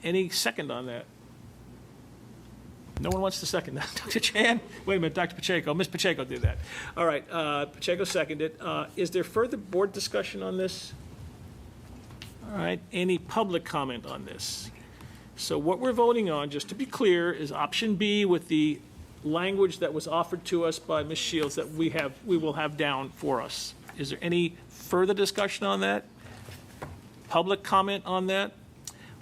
Any second on that? No one wants to second that. Dr. Chan? Wait a minute, Dr. Pacheco. Ms. Pacheco did that. All right, Pacheco seconded. Is there further board discussion on this? All right, any public comment on this? So what we're voting on, just to be clear, is option B with the language that was offered to us by Ms. Shields that we will have down for us. Is there any further discussion on that? Public comment on that?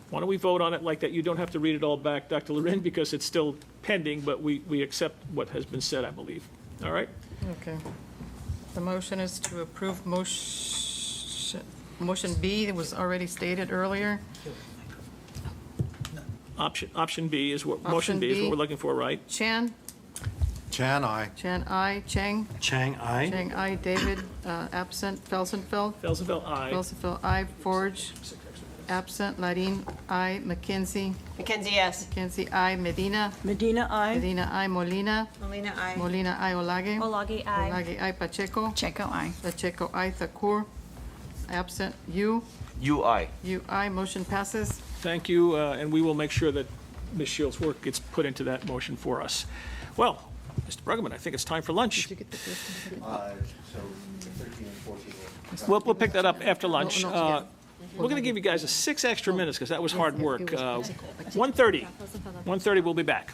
Why don't we vote on it like that? You don't have to read it all back, Dr. Loren, because it's still pending, but we accept what has been said, I believe. All right? Okay. The motion is to approve motion B that was already stated earlier. Option B is what, motion Option B is what B. we're looking for, right? Chan? Chan, aye. Chan, aye. Chang? Chang, aye. Chang, aye. David, absent. Felsenfeld? Felsenfeld, aye. Felsenfeld, aye. Forge? Absent. Larin, aye. McKenzie? Mackenzie, yes. McKenzie, aye. Medina? Medina, aye. Medina, aye. Molina? Molina, aye. Molina, aye. Olage? Olage, aye. Olage, aye. Pacheco? Pacheco, aye. Pacheco, aye. Thakur? Absent. You? You, I. You, aye. Motion passes. Thank you, and we will make sure that Ms. Shields' work gets put into that motion for us. Well, Mr. Bruggeman, I think it's time for lunch. So 13 and 14. We'll pick that up after lunch. No, yeah. We're going to give you guys 6 extra minutes because that was hard work. 1:30. 1:30, we'll be back.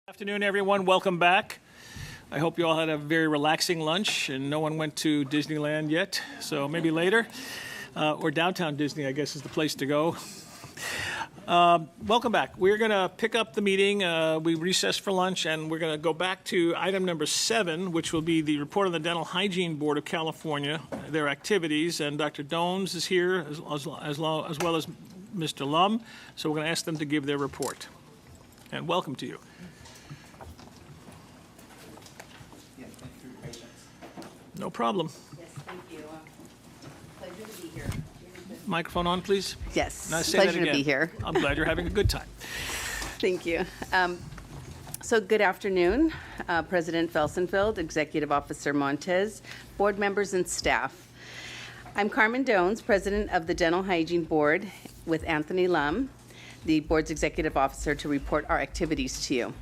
Afternoon, everyone. Welcome back. I hope you all had a very relaxing lunch and no one went to Disneyland yet, so maybe later. Or downtown Disney, I guess, is the place to go. Welcome back. We're going to pick up the meeting. We recessed for lunch, and we're going to go back to item number 7, which will be the report of the Dental Hygiene Board of California, their activities. And Dr. Dones is here, as well as Mr. Lum. So we're going to ask them to give their report. And welcome to you. No problem. Yes, thank you. Pleasure to be here. Microphone on, please. Yes, Now say that pleasure to again. be here. I'm glad you're having a good time. Thank you. So good afternoon, President Felsenfeld, Executive Officer Montez, board members and staff. I'm Carmen Dones, President of the Dental Hygiene Board, with Anthony Lum, the board's executive officer, to report our activities to you.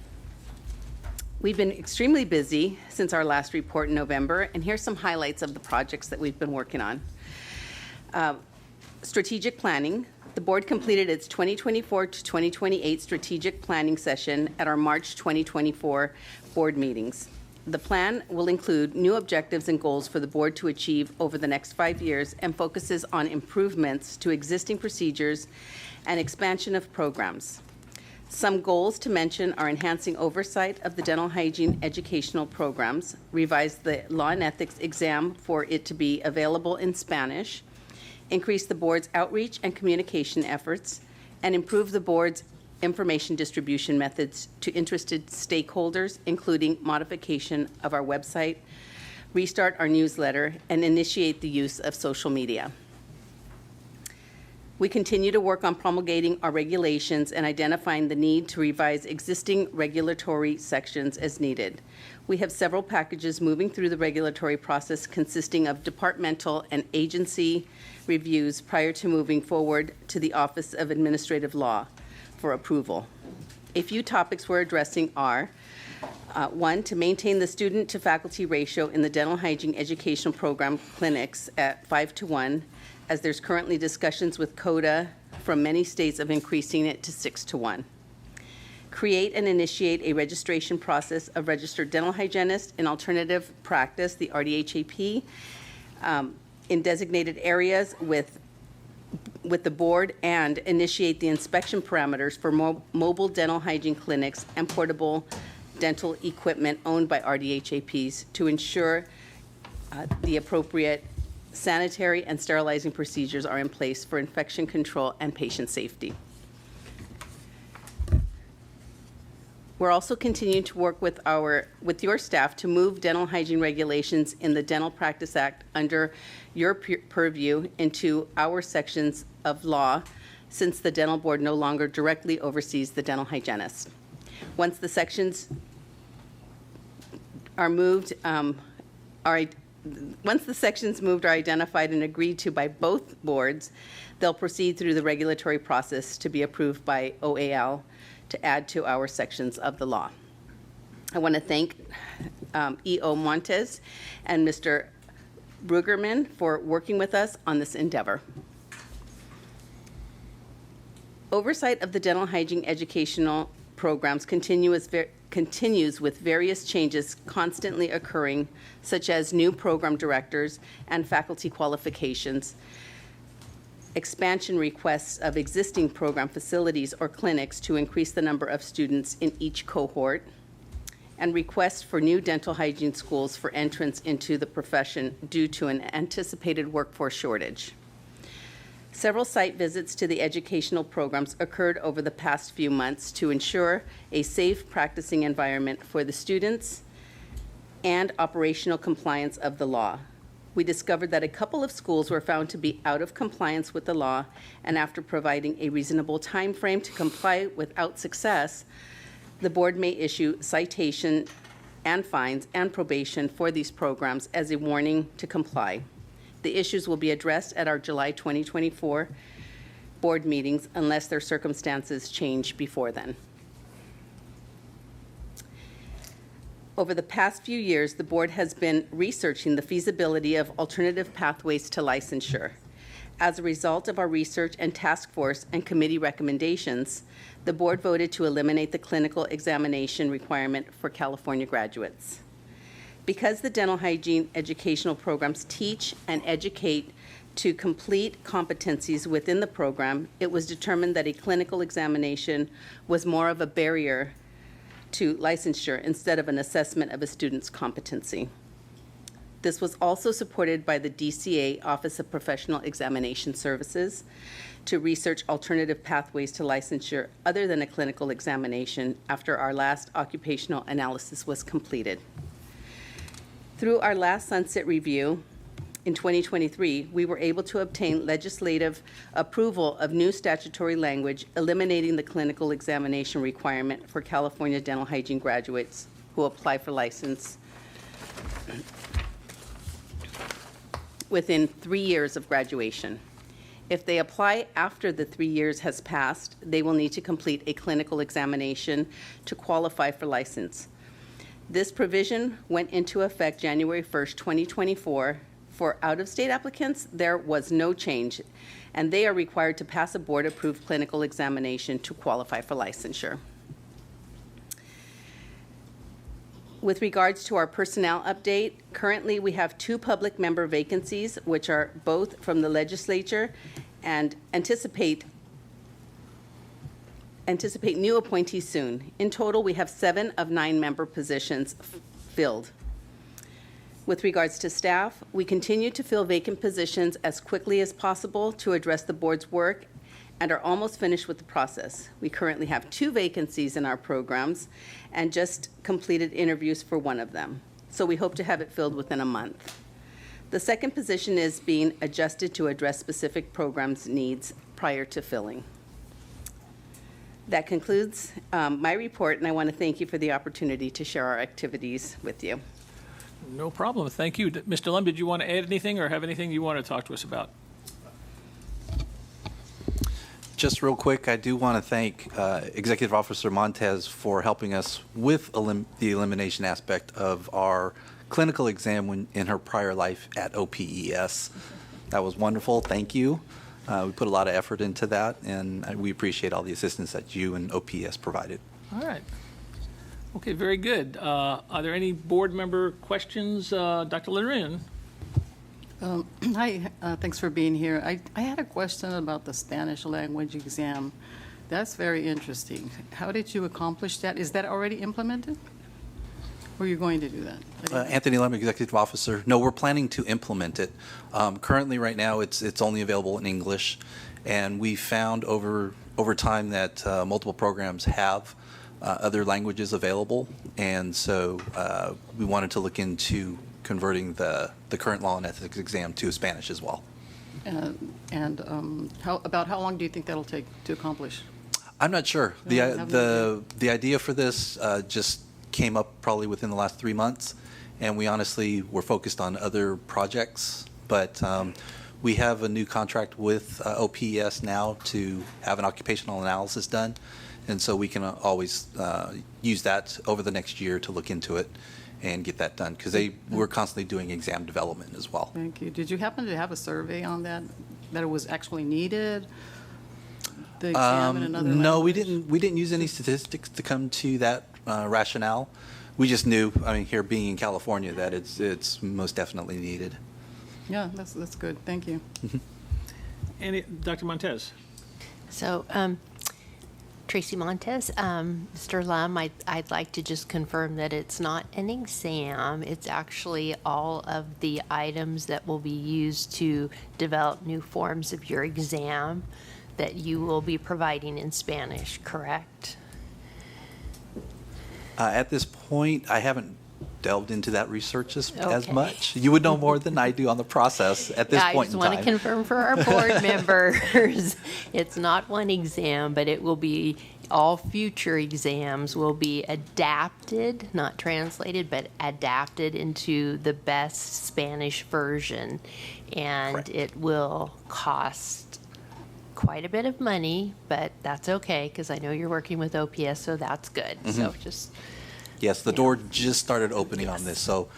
We've been extremely busy since our last report in November, and here's some highlights of the projects that we've been working on. Strategic planning. The board completed its 2024 to 2028 strategic planning session at our March 2024 board meetings. The plan will include new objectives and goals for the board to achieve over the next 5 years and focuses on improvements to existing procedures and expansion of programs. Some goals to mention are enhancing oversight of the dental hygiene educational programs, revise the law and ethics exam for it to be available in Spanish, increase the board's outreach and communication efforts, and improve the board's information distribution methods to interested stakeholders, including modification of our website, restart our newsletter, and initiate the use of social media. We continue to work on promulgating our regulations and identifying the need to revise existing regulatory sections as needed. We have several packages moving through the regulatory process consisting of departmental and agency reviews prior to moving forward to the Office of Administrative Law for approval. A few topics we're addressing are, 1, to maintain the student-to-faculty ratio in the dental hygiene educational program clinics at 5:1, as there's currently discussions with CODA from many states of increasing it to 6:1. Create and initiate a registration process of registered dental hygienists in alternative practice, the RDHAP, in designated areas with the board, and initiate the inspection parameters for mobile dental hygiene clinics and portable dental equipment owned by RDHAPs to ensure the appropriate sanitary and sterilizing procedures are in place for infection control and patient safety. We're also continuing to work with your staff to move dental hygiene regulations in the Dental Practice Act under your purview into our sections of law, since the dental board no longer directly oversees the dental hygienist. Once the sections are moved, once the sections moved are identified and agreed to by both boards, they'll proceed through the regulatory process to be approved by OAL to add to our sections of the law. I want to thank E.O. Montes and Mr. Brueggerman for working with us on this endeavor. Oversight of the dental hygiene educational programs continues with various changes constantly occurring, such as new program directors and faculty qualifications, expansion requests of existing program facilities or clinics to increase the number of students in each cohort, and requests for new dental hygiene schools for entrance into the profession due to an anticipated workforce shortage. Several site visits to the educational programs occurred over the past few months to ensure a safe practicing environment for the students and operational compliance of the law. We discovered that a couple of schools were found to be out of compliance with the law, and after providing a reasonable time frame to comply without success, the board may issue citation and fines and probation for these programs as a warning to comply. The issues will be addressed at our July 2024 board meetings unless their circumstances change before then. Over the past few years, the board has been researching the feasibility of alternative pathways to licensure. As a result of our research and task force and committee recommendations, the board voted to eliminate the clinical examination requirement for California graduates. Because the dental hygiene educational programs teach and educate to complete competencies within the program, it was determined that a clinical examination was more of a barrier to licensure instead of an assessment of a student's competency. This was also supported by the DCA, Office of Professional Examination Services, to research alternative pathways to licensure other than a clinical examination after our last occupational analysis was completed. Through our last sunset review in 2023, we were able to obtain legislative approval of new statutory language eliminating the clinical examination requirement for California dental hygiene graduates who apply for license within 3 years of graduation. If they apply after the 3 years has passed, they will need to complete a clinical examination to qualify for license. This provision went into effect January 1st, 2024. For out-of-state applicants, there was no change, and they are required to pass a board-approved clinical examination to qualify for licensure. With regards to our personnel update, currently we have 2 public member vacancies, which are both from the legislature, and anticipate new appointees soon. In total, we have 7 of 9 member positions filled. With regards to staff, we continue to fill vacant positions as quickly as possible to address the board's work and are almost finished with the process. We currently have 2 vacancies in our programs and just completed interviews for 1 of them. So we hope to have it filled within a month. The second position is being adjusted to address specific programs' needs prior to filling. That concludes my report, and I want to thank you for the opportunity to share our activities with you. No problem. Thank you. Mr. Lum, did you want to add anything or have anything you want to talk to us about? Just real quick, I do want to thank Executive Officer Montes for helping us with the elimination aspect of our clinical exam in her prior life at OPES. That was wonderful. Thank you. We put a lot of effort into that, and we appreciate all the assistance that you and OPS provided. All right. Okay, very good. Are there any board member questions? Dr. Lerin? Hi, thanks for being here. I had a question about the Spanish language exam. That's very interesting. How did you accomplish that? Is that already implemented? Or are you going to do that? Anthony Lum, Executive Officer. No, we're planning to implement it. Currently, right now, it's only available in English, and we found over time that multiple programs have other languages available, and so we wanted to look into converting the current law and ethics exam to Spanish as well. About how long do you think that'll take to accomplish? I'm not sure. The idea for this just came up probably within the last 3 months, and we honestly were focused on other projects, but we have a new contract with OPES now to have an occupational analysis done, And so we can always use that over the next year to look into it and get that done, because we're constantly doing exam development as well. Thank you. Did you happen to have a survey on that it was actually needed? The exam in another No, we language? didn't use any statistics to come to that rationale. We just knew, here being in California, that it's most definitely needed. Yeah, that's good. Thank you. Dr. Montez? So, Tracy Montez, Mr. Lum, I'd like to just confirm that it's not an exam. It's actually all of the items that will be used to develop new forms of your exam that you will be providing in Spanish, correct? At this point, I haven't delved into that research as Okay. much. You would know more than I do on the process at this Yeah, point I in just want time. to confirm for our board members, it's not one exam, but it will be, all future exams will be adapted, not translated, but adapted into the best Spanish version. And Correct. it will cost quite a bit of money, but that's okay, because I know you're working with OPS, so that's good. So just, Yes, the door just started opening on this, so,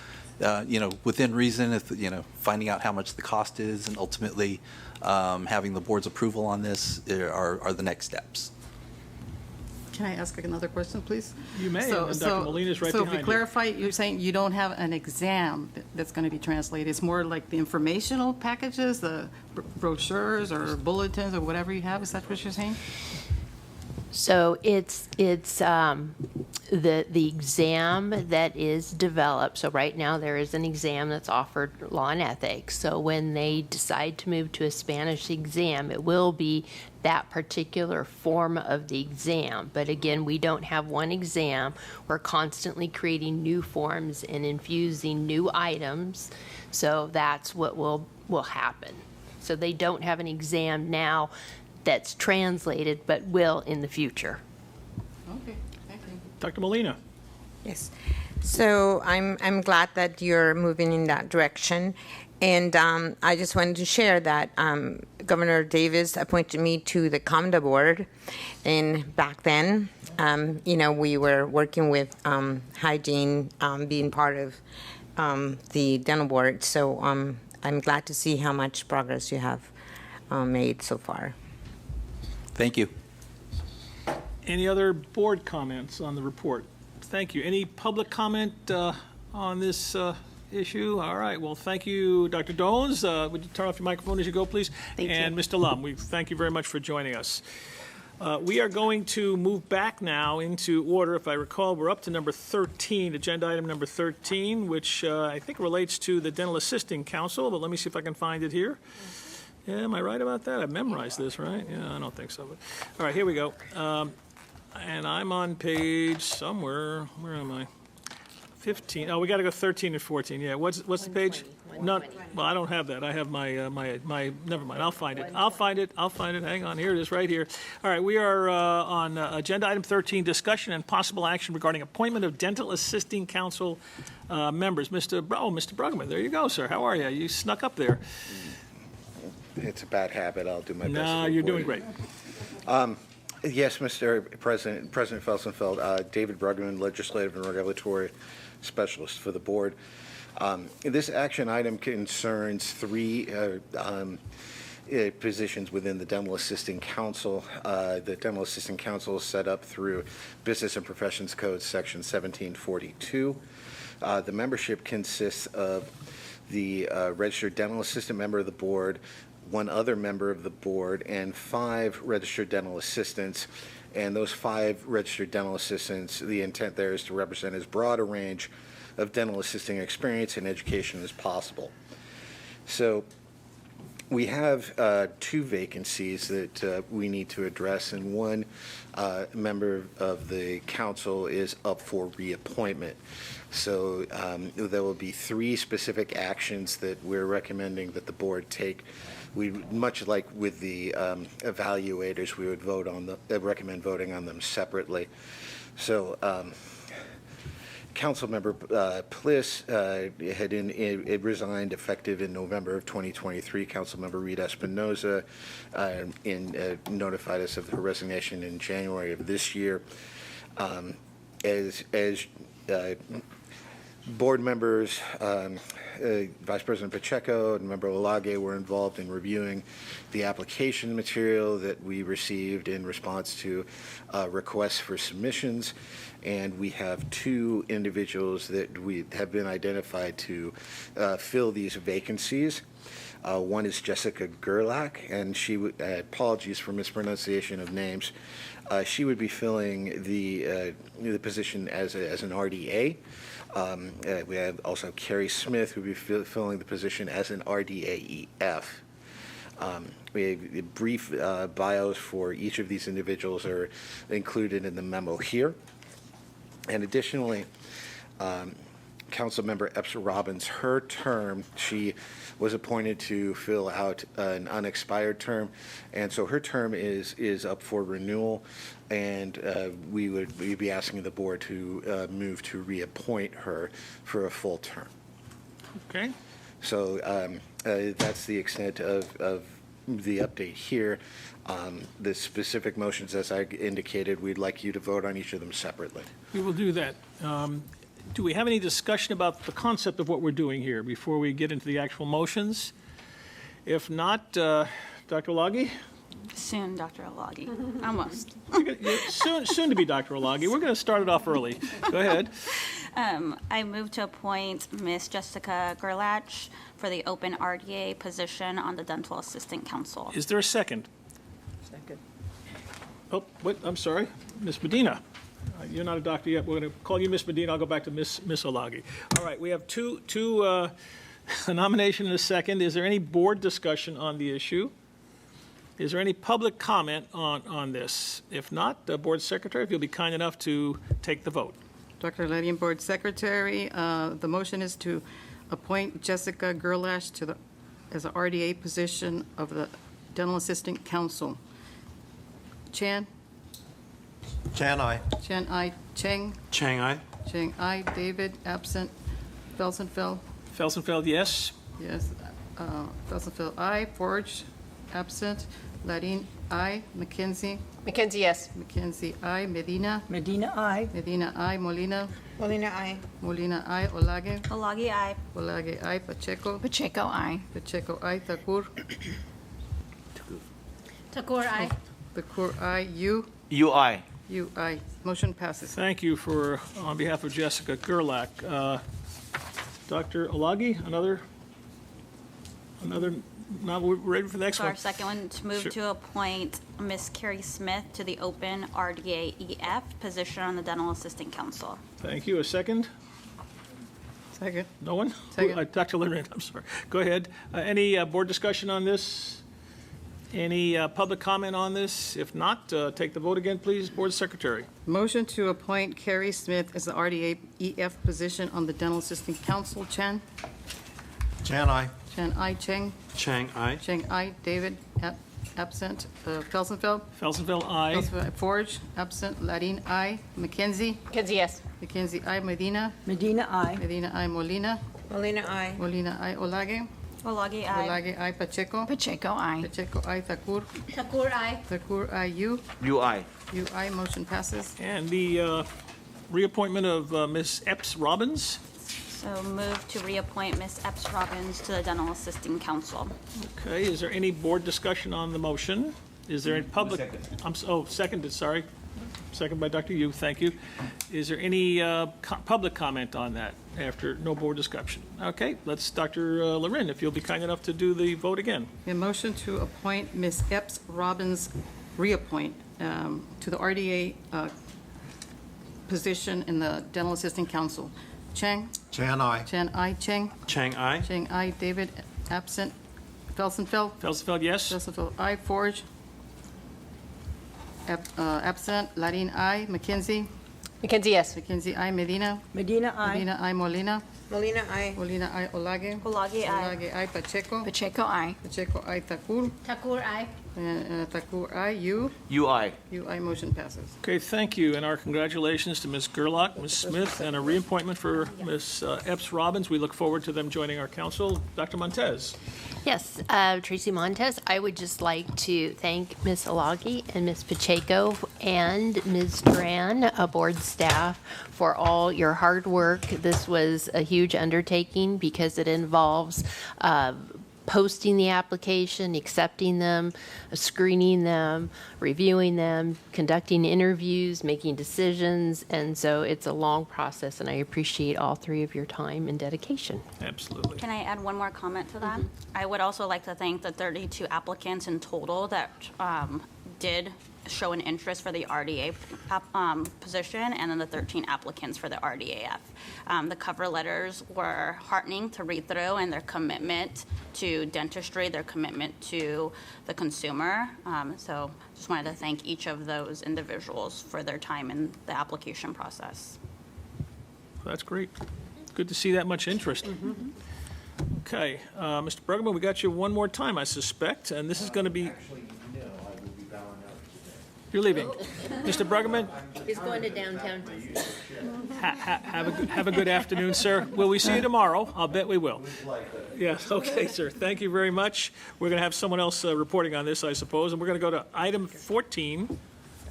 within reason, if, finding out how much the cost is and ultimately having the board's approval on this are the next steps. Can I ask another question, please? You may, and Dr. Molina's right So if behind we you. clarify, you're saying you don't have an exam that's going to be translated. It's more like the informational packages, the brochures or bulletins or whatever you have? Is that what you're saying? so it's the exam that is developed. So right now, there is an exam that's offered, law and ethics. So when they decide to move to a Spanish exam, it will be that particular form of the exam. But again, we don't have one exam. We're constantly creating new forms and infusing new items. So that's what will happen. So they don't have an exam now that's translated, but will in the future. Okay, thank you. Dr. Molina? Yes. So I'm glad that you're moving in that direction. And I just wanted to share that Governor Davis appointed me to the COMDA board. And back then, we were working with hygiene being part of the dental board. So I'm glad to see how much progress you have made so far. Thank you. Any other board comments on the report? Thank you. Any public comment on this issue? All right, well, thank you, Dr. Doles. Would you turn off your microphone as you go, please? Thank you. And Mr. Lum, we thank you very much for joining us. We are going to move back now into order. If I recall, we're up to number 13, agenda item number 13, which I think relates to the Dental Assisting Council, but let me see if I can find it here. Yeah, am I right about that? I've memorized this, right? Yeah, I don't think so. But, all right, here we go. And I'm on page somewhere. Where am I? 15. Oh, we got to go 13 and 14. Yeah, what's the page? No, well, I don't have that. I have my never mind. I'll find it. I'll find it. Hang on. Here it is right here. All right, we are on agenda item 13, discussion and possible action regarding appointment of Dental Assisting Council members. Mr. Bruggeman, there you go, sir. How are you? You snuck up there. It's a bad habit. I'll do my best. No, to you're avoid doing it. great. Yes, Mr. President Felsenfeld, David Bruggeman, Legislative and Regulatory Specialist for the Board. This action item concerns three positions within the Dental Assisting Council. The Dental Assisting Council is set up through Business and Professions Code, Section 1742. The membership consists of the registered dental assistant member of the board, one other member of the board, and 5 registered dental assistants. And those 5 registered dental assistants, the intent there is to represent as broad a range of dental assisting experience and education as possible. So we have 2 vacancies that we need to address, and one member of the council is up for reappointment. So there will be 3 specific actions that we're recommending that the board take. We, much like with the evaluators, we would recommend voting on them separately. So Councilmember Bliss had resigned effective in November of 2023. Councilmember Rita Espinoza notified us of her resignation in January of this year. As board members, Vice President Pacheco and Member Olage were involved in reviewing the application material that we received in response to requests for submissions, and we have two individuals that we have been identified to fill these vacancies. One is Jessica Gerlach, and apologies for mispronunciation of names. She would be filling the position as an RDA. We have also Carrie Smith, who will be filling the position as an RDAEF. We have brief bios for each of these individuals are included in the memo here. And additionally, Councilmember Epps Robbins, her term, she was appointed to fill out an unexpired term, and so her term is up for renewal, and we'd be asking the board to move to reappoint her for a full term. Okay. So that's the extent of the update here. The specific motions, as I indicated, we'd like you to vote on each of them separately. We will do that. Do we have any discussion about the concept of what we're doing here before we get into the actual motions? If not, Dr. Olage? Soon, Dr. Olage. Almost. Soon to be Dr. Olage. We're going to start it off early. Go ahead. I move to appoint Ms. Jessica Gerlach for the open RDA position on the Dental Assistant Council. Is there a second? Second. Oh, wait, I'm sorry. Ms. Medina. You're not a doctor yet. We're going to call you Ms. Medina. I'll go back to Ms. Olage. All right, we have a nomination and a second. Is there any board discussion on the issue? Is there any public comment on this? If not, Board Secretary, if you'll be kind enough to take the vote. Dr. Ledian, Board Secretary, the motion is to appoint Jessica Gerlach as an RDA position of the Dental Assistant Council. Chan? Chan, aye. Chan, aye. Cheng? Chang, aye. Cheng, aye. David, absent. Felsenfeld? Felsenfeld, yes. Yes. Felsenfeld, aye. Forge, absent. Ladin, aye. McKenzie? McKenzie, yes. McKenzie, aye. Medina? Medina, aye. Medina, aye. Molina? Molina, aye. Molina, aye. Olage? Olage, aye. Olage, aye. Pacheco? Pacheco, aye. Pacheco, aye. Thakur? Thakur, aye. Thakur, aye. You? UI. You, aye. Motion passes. Thank you on behalf of Jessica Gerlach. Dr. Olage, another, now we're ready for the next So one. our second one, to move Sure. to appoint Ms. Carrie Smith to the open RDAEF position on the Dental Assistant Council. Thank you. A second? Second. No one? Second. Dr. Linden, I'm sorry. Go ahead. Any board discussion on this? Any public comment on this? If not, take the vote again, please. Board Secretary. Motion to appoint Carrie Smith as the RDAEF position on the Dental Assistant Council. Chan? Chan, aye. Chan, aye. Cheng? Chang, aye. Cheng, aye. David, absent. Felsenfeld? Felsenfeld, aye. Felsenfeld, Forge, absent. Ladin, aye. McKenzie? McKenzie, yes. McKenzie, aye. Medina? Medina, aye. Medina, aye. Molina? Molina, aye. Molina, aye. Olage? Olage, aye. Olage, aye. Pacheco? Pacheco, aye. Pacheco, aye. Thakur? Thakur, aye. Thakur, aye. You? UI. You, aye. Motion passes. And the reappointment of Ms. Epps Robbins. So move to reappoint Ms. Epps Robbins to the Dental Assistant Council. Okay, is there any board discussion on the motion? Is there any public? Seconded, sorry. Second by Dr. Yu, thank you. Is there any public comment on that after no board discussion? Okay, let's, Dr. Loren, if you'll be kind enough to do the vote again. A motion to appoint Ms. Epps Robbins, reappoint to the RDA position in the Dental Assistant Council. Chang? Chan, aye. Chan, aye. Cheng? Chang, aye. Cheng, aye. David, absent. Felsenfeld? Felsenfeld, yes. Felsenfeld, aye. Forge? Absent. Ladin, aye. McKenzie? McKenzie, yes. McKenzie, aye. Medina? Medina, aye. Medina, aye. Molina? Molina, aye. Molina, aye. Olage? Olage, aye. Olage, aye. Pacheco? Pacheco, aye. Pacheco, aye. Takur? Takur, aye. And Takur, aye. You? UI. You, aye. Motion passes. Okay, thank you, and our congratulations to Ms. Gerlach, Ms. Smith, and a reappointment for Ms. Epps Robbins. We look forward to them joining our council. Dr. Montez. Yes, Tracy Montez. I would just like to thank Ms. Alagi and Ms. Pacheco and Ms. Duran, board staff, for all your hard work. This was a huge undertaking because it involves posting the application, accepting them, screening them, reviewing them, conducting interviews, making decisions, and so it's a long process, and I appreciate all three of your time and dedication. Absolutely. Can I add one more comment to that? I would also like to thank the 32 applicants in total that did show an interest for the RDA position, and then the 13 applicants for the RDAF. The cover letters were heartening to read through, and their commitment to dentistry, their commitment to the consumer. So just wanted to thank each of those individuals for their time in the application process. That's great. Good to see that much interest. Okay, Mr. Bruggeman, we got you one more time, I suspect, and this is going to be... You're leaving. Mr. Bruggeman, He's going to downtown. have a good afternoon, sir. Will we see you tomorrow? I'll bet we will. Yes, okay, sir. Thank you very much. We're going to have someone else reporting on this, I suppose, and we're going to go to item 14.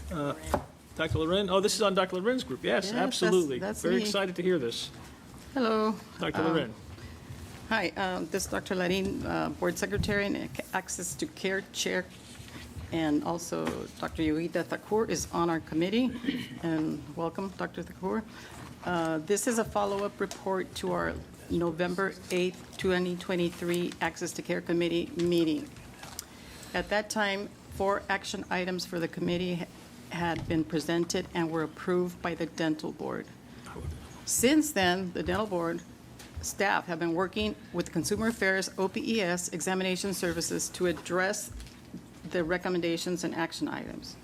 Dr. Loren, oh, this is on Dr. Loren's group. Yes, Yes, absolutely. that's Very me. excited to hear this. Hello. Dr. Loren. Hi, this is Dr. Larin, Board Secretary and Access to Care Chair, and also Dr. Yoida Thakur is on our committee, and welcome, Dr. Thakur. This is a follow-up report to our November 8th, 2023 Access to Care Committee meeting. At that time, 4 action items for the committee had been presented and were approved by the Dental Board. Since then, the Dental Board staff have been working with Consumer Affairs OPES Examination Services to address the recommendations and action items.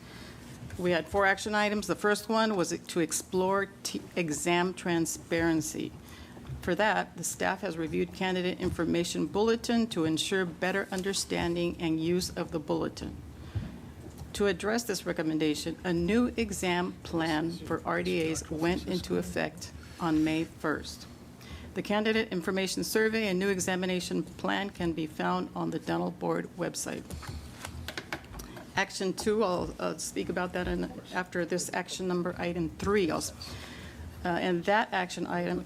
We had 4 action items. The first one was to explore exam transparency. For that, the staff has reviewed candidate information bulletin to ensure better understanding and use of the bulletin. To address this recommendation, a new exam plan for RDAs went into effect on May 1st. The candidate information survey and new examination plan can be found on the Dental Board website. Action 2, I'll speak about that after this action number, item 3. And that action item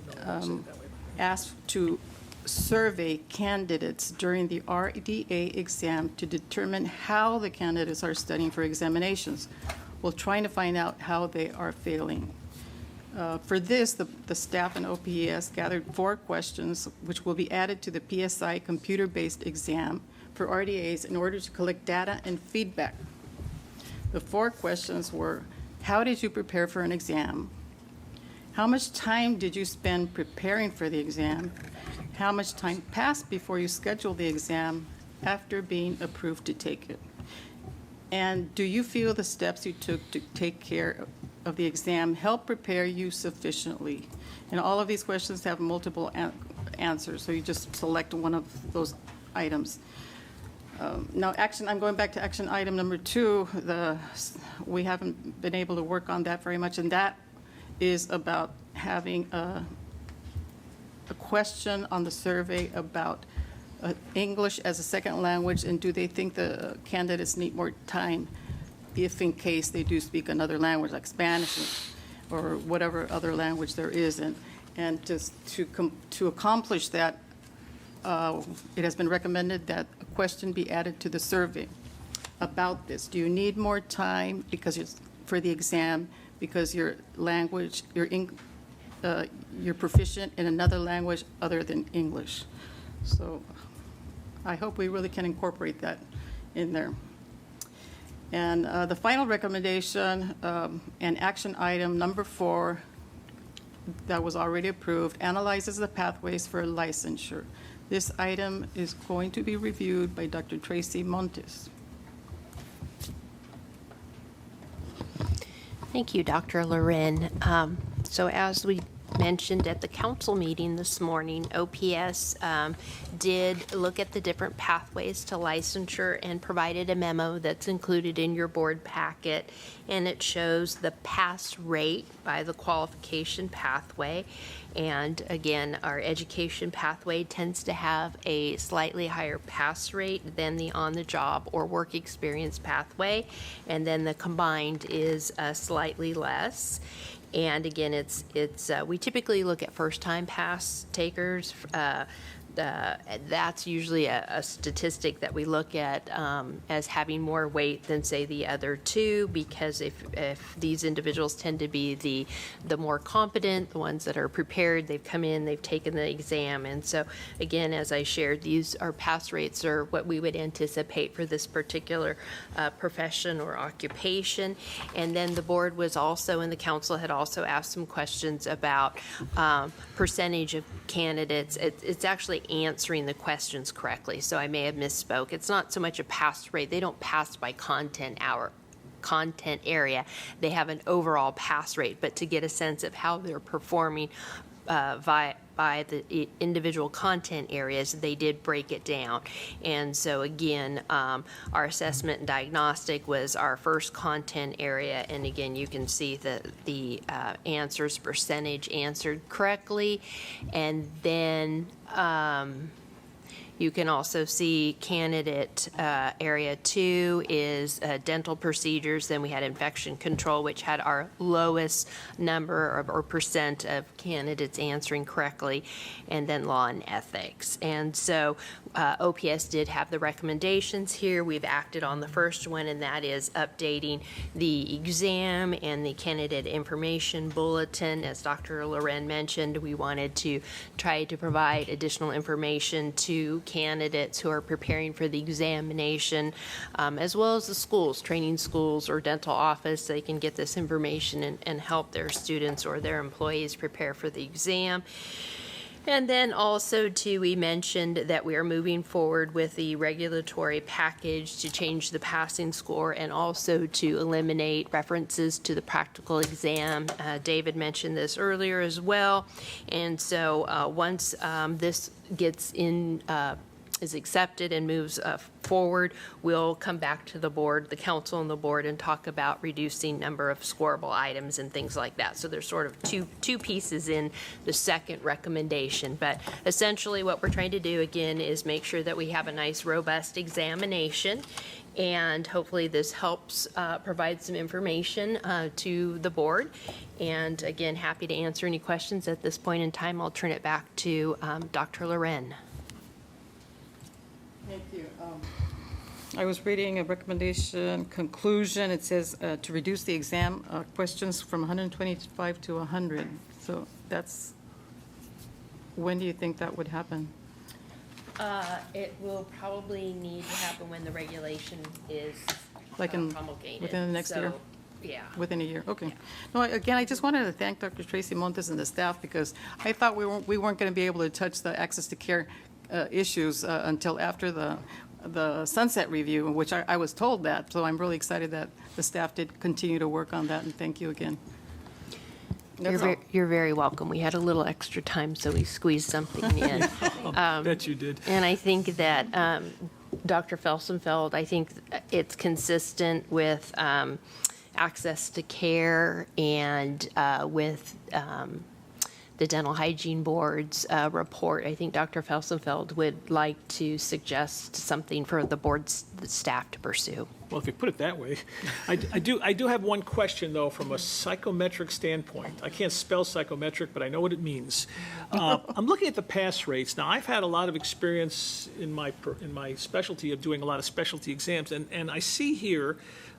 asked to survey candidates during the RDA exam to determine how the candidates are studying for examinations. We're trying to find out how they are failing. For this, the staff and OPES gathered 4 questions, which will be added to the PSI computer-based exam for RDAs in order to collect data and feedback. The 4 questions were, how did you prepare for an exam? How much time did you spend preparing for the exam? How much time passed before you scheduled the exam after being approved to take it? And do you feel the steps you took to take care of the exam help prepare you sufficiently? And all of these questions have multiple answers, so you just select one of those items. Now, I'm going back to action item number 2. We haven't been able to work on that very much, and that is about having a question on the survey about English as a second language, and do they think the candidates need more time if in case they do speak another language like Spanish or whatever other language there is. And just to accomplish that, it has been recommended that a question be added to the survey about this. Do you need more time for the exam because your language, you're proficient in another language other than English? So I hope we really can incorporate that in there. And the final recommendation and action item number 4 that was already approved analyzes the pathways for licensure. This item is going to be reviewed by Dr. Tracy Montes. Thank you, Dr. Loren. So as we mentioned at the council meeting this morning, OPS did look at the different pathways to licensure and provided a memo that's included in your board packet, and it shows the pass rate by the qualification pathway. And again, our education pathway tends to have a slightly higher pass rate than the on-the-job or work experience pathway, and then the combined is slightly less. And again, we typically look at first-time pass takers. That's usually a statistic that we look at as having more weight than, say, the other two, because if these individuals tend to be the more competent, the ones that are prepared, they've come in, they've taken the exam. And so, again, as I shared, our pass rates are what we would anticipate for this particular profession or occupation. And then the board was also, and the council had also asked some questions about percentage of candidates. It's actually answering the questions correctly, so I may have misspoke. It's not so much a pass rate. They don't pass by content area. They have an overall pass rate, but to get a sense of how they're performing by the individual content areas, they did break it down. And so again, our assessment and diagnostic was our first content area, and again, you can see the answers percentage answered correctly. And then you can also see candidate area 2 is dental procedures. Then we had infection control, which had our lowest number or percent of candidates answering correctly, and then law and ethics. And so OPS did have the recommendations here. We've acted on the first one, and that is updating the exam and the candidate information bulletin. As Dr. Loren mentioned, we wanted to try to provide additional information to candidates who are preparing for the examination, as well as the schools, training schools or dental office. They can get this information and help their students or their employees prepare for the exam. And then also, too, we mentioned that we are moving forward with the regulatory package to change the passing score and also to eliminate references to the practical exam. David mentioned this earlier as well. And so once this gets in, is accepted and moves forward, we'll come back to the board, the council and the board, and talk about reducing number of scoreable items and things like that. So there's sort of two pieces in the second recommendation. But essentially what we're trying to do, again, is make sure that we have a nice, robust examination. And hopefully this helps provide some information to the board. And again, happy to answer any questions at this point in time. I'll turn it back to Dr. Loren. Thank you. I was reading a recommendation conclusion. It says to reduce the exam questions from 125 to 100. So that's, when do you think that would happen? It will probably need to happen when the regulation is Like promulgated. within the next year? Yeah. Within a year, okay. No, again, I just wanted to thank Dr. Tracy Montes and the staff, because I thought we weren't going to be able to touch the access to care issues until after the sunset review, which I was told that. So I'm really excited that the staff did continue to work on that, and thank you again. You're very welcome. We had a little extra time, so we squeezed something in. I bet you did. And I think that Dr. Felsenfeld, I think it's consistent with access to care and with the Dental Hygiene Board's report. I think Dr. Felsenfeld would like to suggest something for the board's staff to pursue. Well, if you put it that way, I do have one question, though, from a psychometric standpoint. I can't spell psychometric, but I know what it means. I'm looking at the pass rates. Now, I've had a lot of experience in my specialty of doing a lot of specialty exams, and I see here,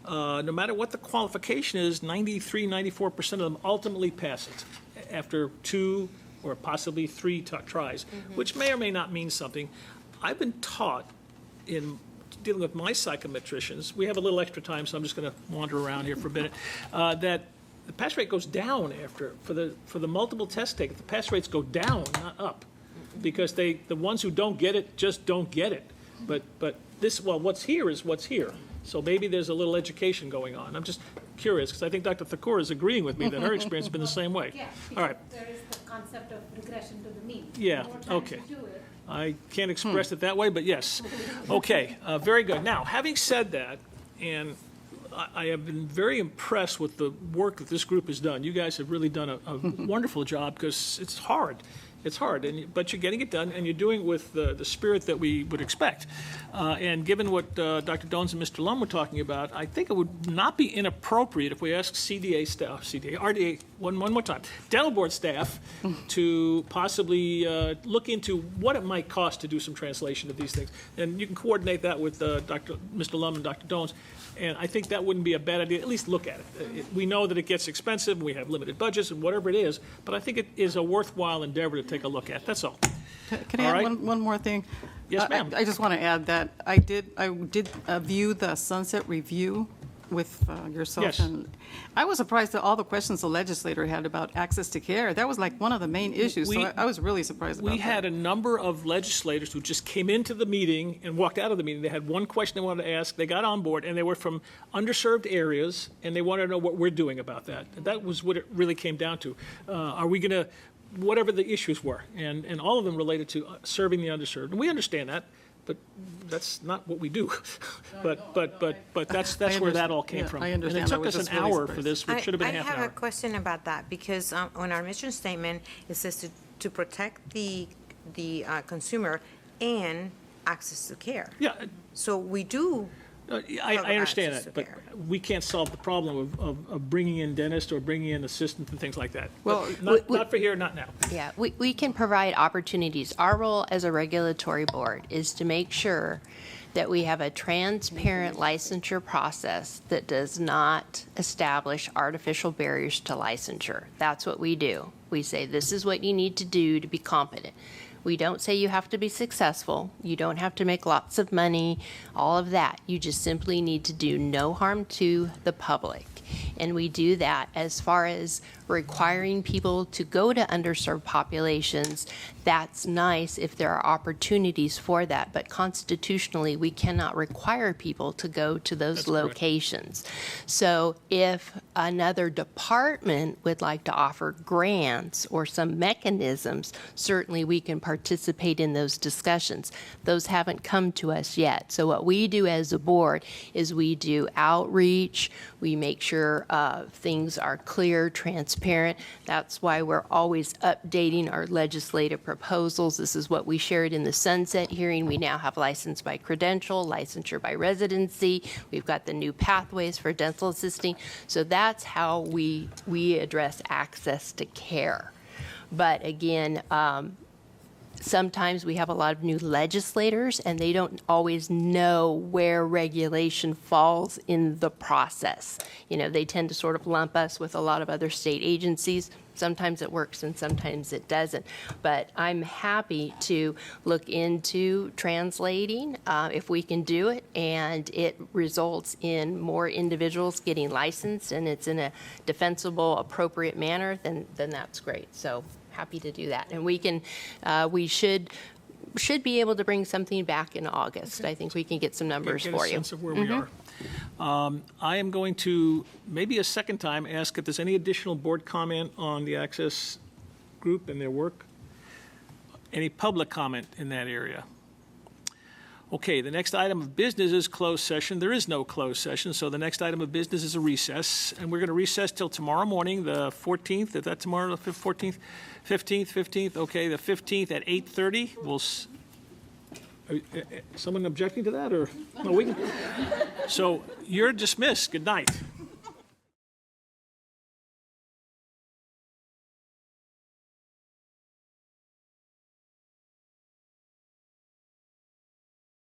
no matter what the qualification is, 93, 94% of them ultimately pass it after 2 or possibly 3 tries, which may or may not mean something. I've been taught in dealing with my psychometricians, we have a little extra time, so I'm just going to wander around here for a minute, that the pass rate goes down after, for the multiple test take, the pass rates go down, not up, because the ones who don't get it just don't get it. But this, well, what's here is what's here. So maybe there's a little education going on. I'm just curious, because I think Dr. Thakur is agreeing with me that her experience has been the same way. Yeah, All right. there is the concept of regression to the mean. Yeah, The more times okay. you do it, I can't express it that way, but yes. Okay, very good. Now, having said that, and I have been very impressed with the work that this group has done. You guys have really done a wonderful job, because it's hard. It's hard, but you're getting it done, and you're doing it with the spirit that we would expect. And given what Dr. Dones and Mr. Lum were talking about, I think it would not be inappropriate if we ask RDA, one more time, dental board staff to possibly look into what it might cost to do some translation of these things. And you can coordinate that with Mr. Lum and Dr. Dones. And I think that wouldn't be a bad idea. At least look at it. We know that it gets expensive, we have limited budgets and whatever it is, but I think it is a worthwhile endeavor to take a look at. That's all. Can I All add right. one more thing? Yes, ma'am. I just want to add that I did view the Sunset Review with yourself. Yes. And I was surprised at all the questions the legislator had about access to care. That was like one of the main issues, so I was really surprised about that. We had a number of legislators who just came into the meeting and walked out of the meeting. They had one question they wanted to ask, they got on board, and they were from underserved areas, and they wanted to know what we're doing about that. That was what it really came down to. Are we going to, whatever the issues were, and all of them related to serving the underserved. And we understand that, but that's not what we do. But that's where that all came from. I understand. And it I took was us an just really hour for surprised. this, which should have been half an I have hour. a question about that, because on our mission statement, it says to protect the consumer and access to care. Yeah. So we do. I understand that, but we can't solve the problem of bringing in dentists or bringing in assistants and things like that. Well, Not for here, not now. Yeah, we can provide opportunities. Our role as a regulatory board is to make sure that we have a transparent licensure process that does not establish artificial barriers to licensure. That's what we do. We say, this is what you need to do to be competent. We don't say you have to be successful. You don't have to make lots of money, all of that. You just simply need to do no harm to the public. And we do that as far as requiring people to go to underserved populations. That's nice if there are opportunities for that, but constitutionally, we cannot require people to go to those locations. So if another department would like to offer grants or some mechanisms, certainly we can participate in those discussions. Those haven't come to us yet. So what we do as a board is we do outreach, we make sure things are clear, transparent. That's why we're always updating our legislative proposals. This is what we shared in the sunset hearing. We now have license by credential, licensure by residency. We've got the new pathways for dental assisting. So that's how we address access to care. But again, sometimes we have a lot of new legislators, and they don't always know where regulation falls in the process. You know, they tend to sort of lump us with a lot of other state agencies. Sometimes it works and sometimes it doesn't. But I'm happy to look into translating if we can do it, and it results in more individuals getting licensed, and it's in a defensible, appropriate manner, then that's great. So happy to do that. And we should be able to bring something back in August. I think we can get some numbers Get for a you. sense of where we are. I am going to, maybe a second time, ask if there's any additional board comment on the Access Group and their work. Any public comment in that area? Okay, the next item of business is closed session. There is no closed session, so the next item of business is a recess. And we're going to recess till tomorrow morning, the 14th. Is that tomorrow, the 14th? 15th? Okay, the 15th at 8:30. Someone objecting to that, or? No, we can. So you're dismissed. Good night.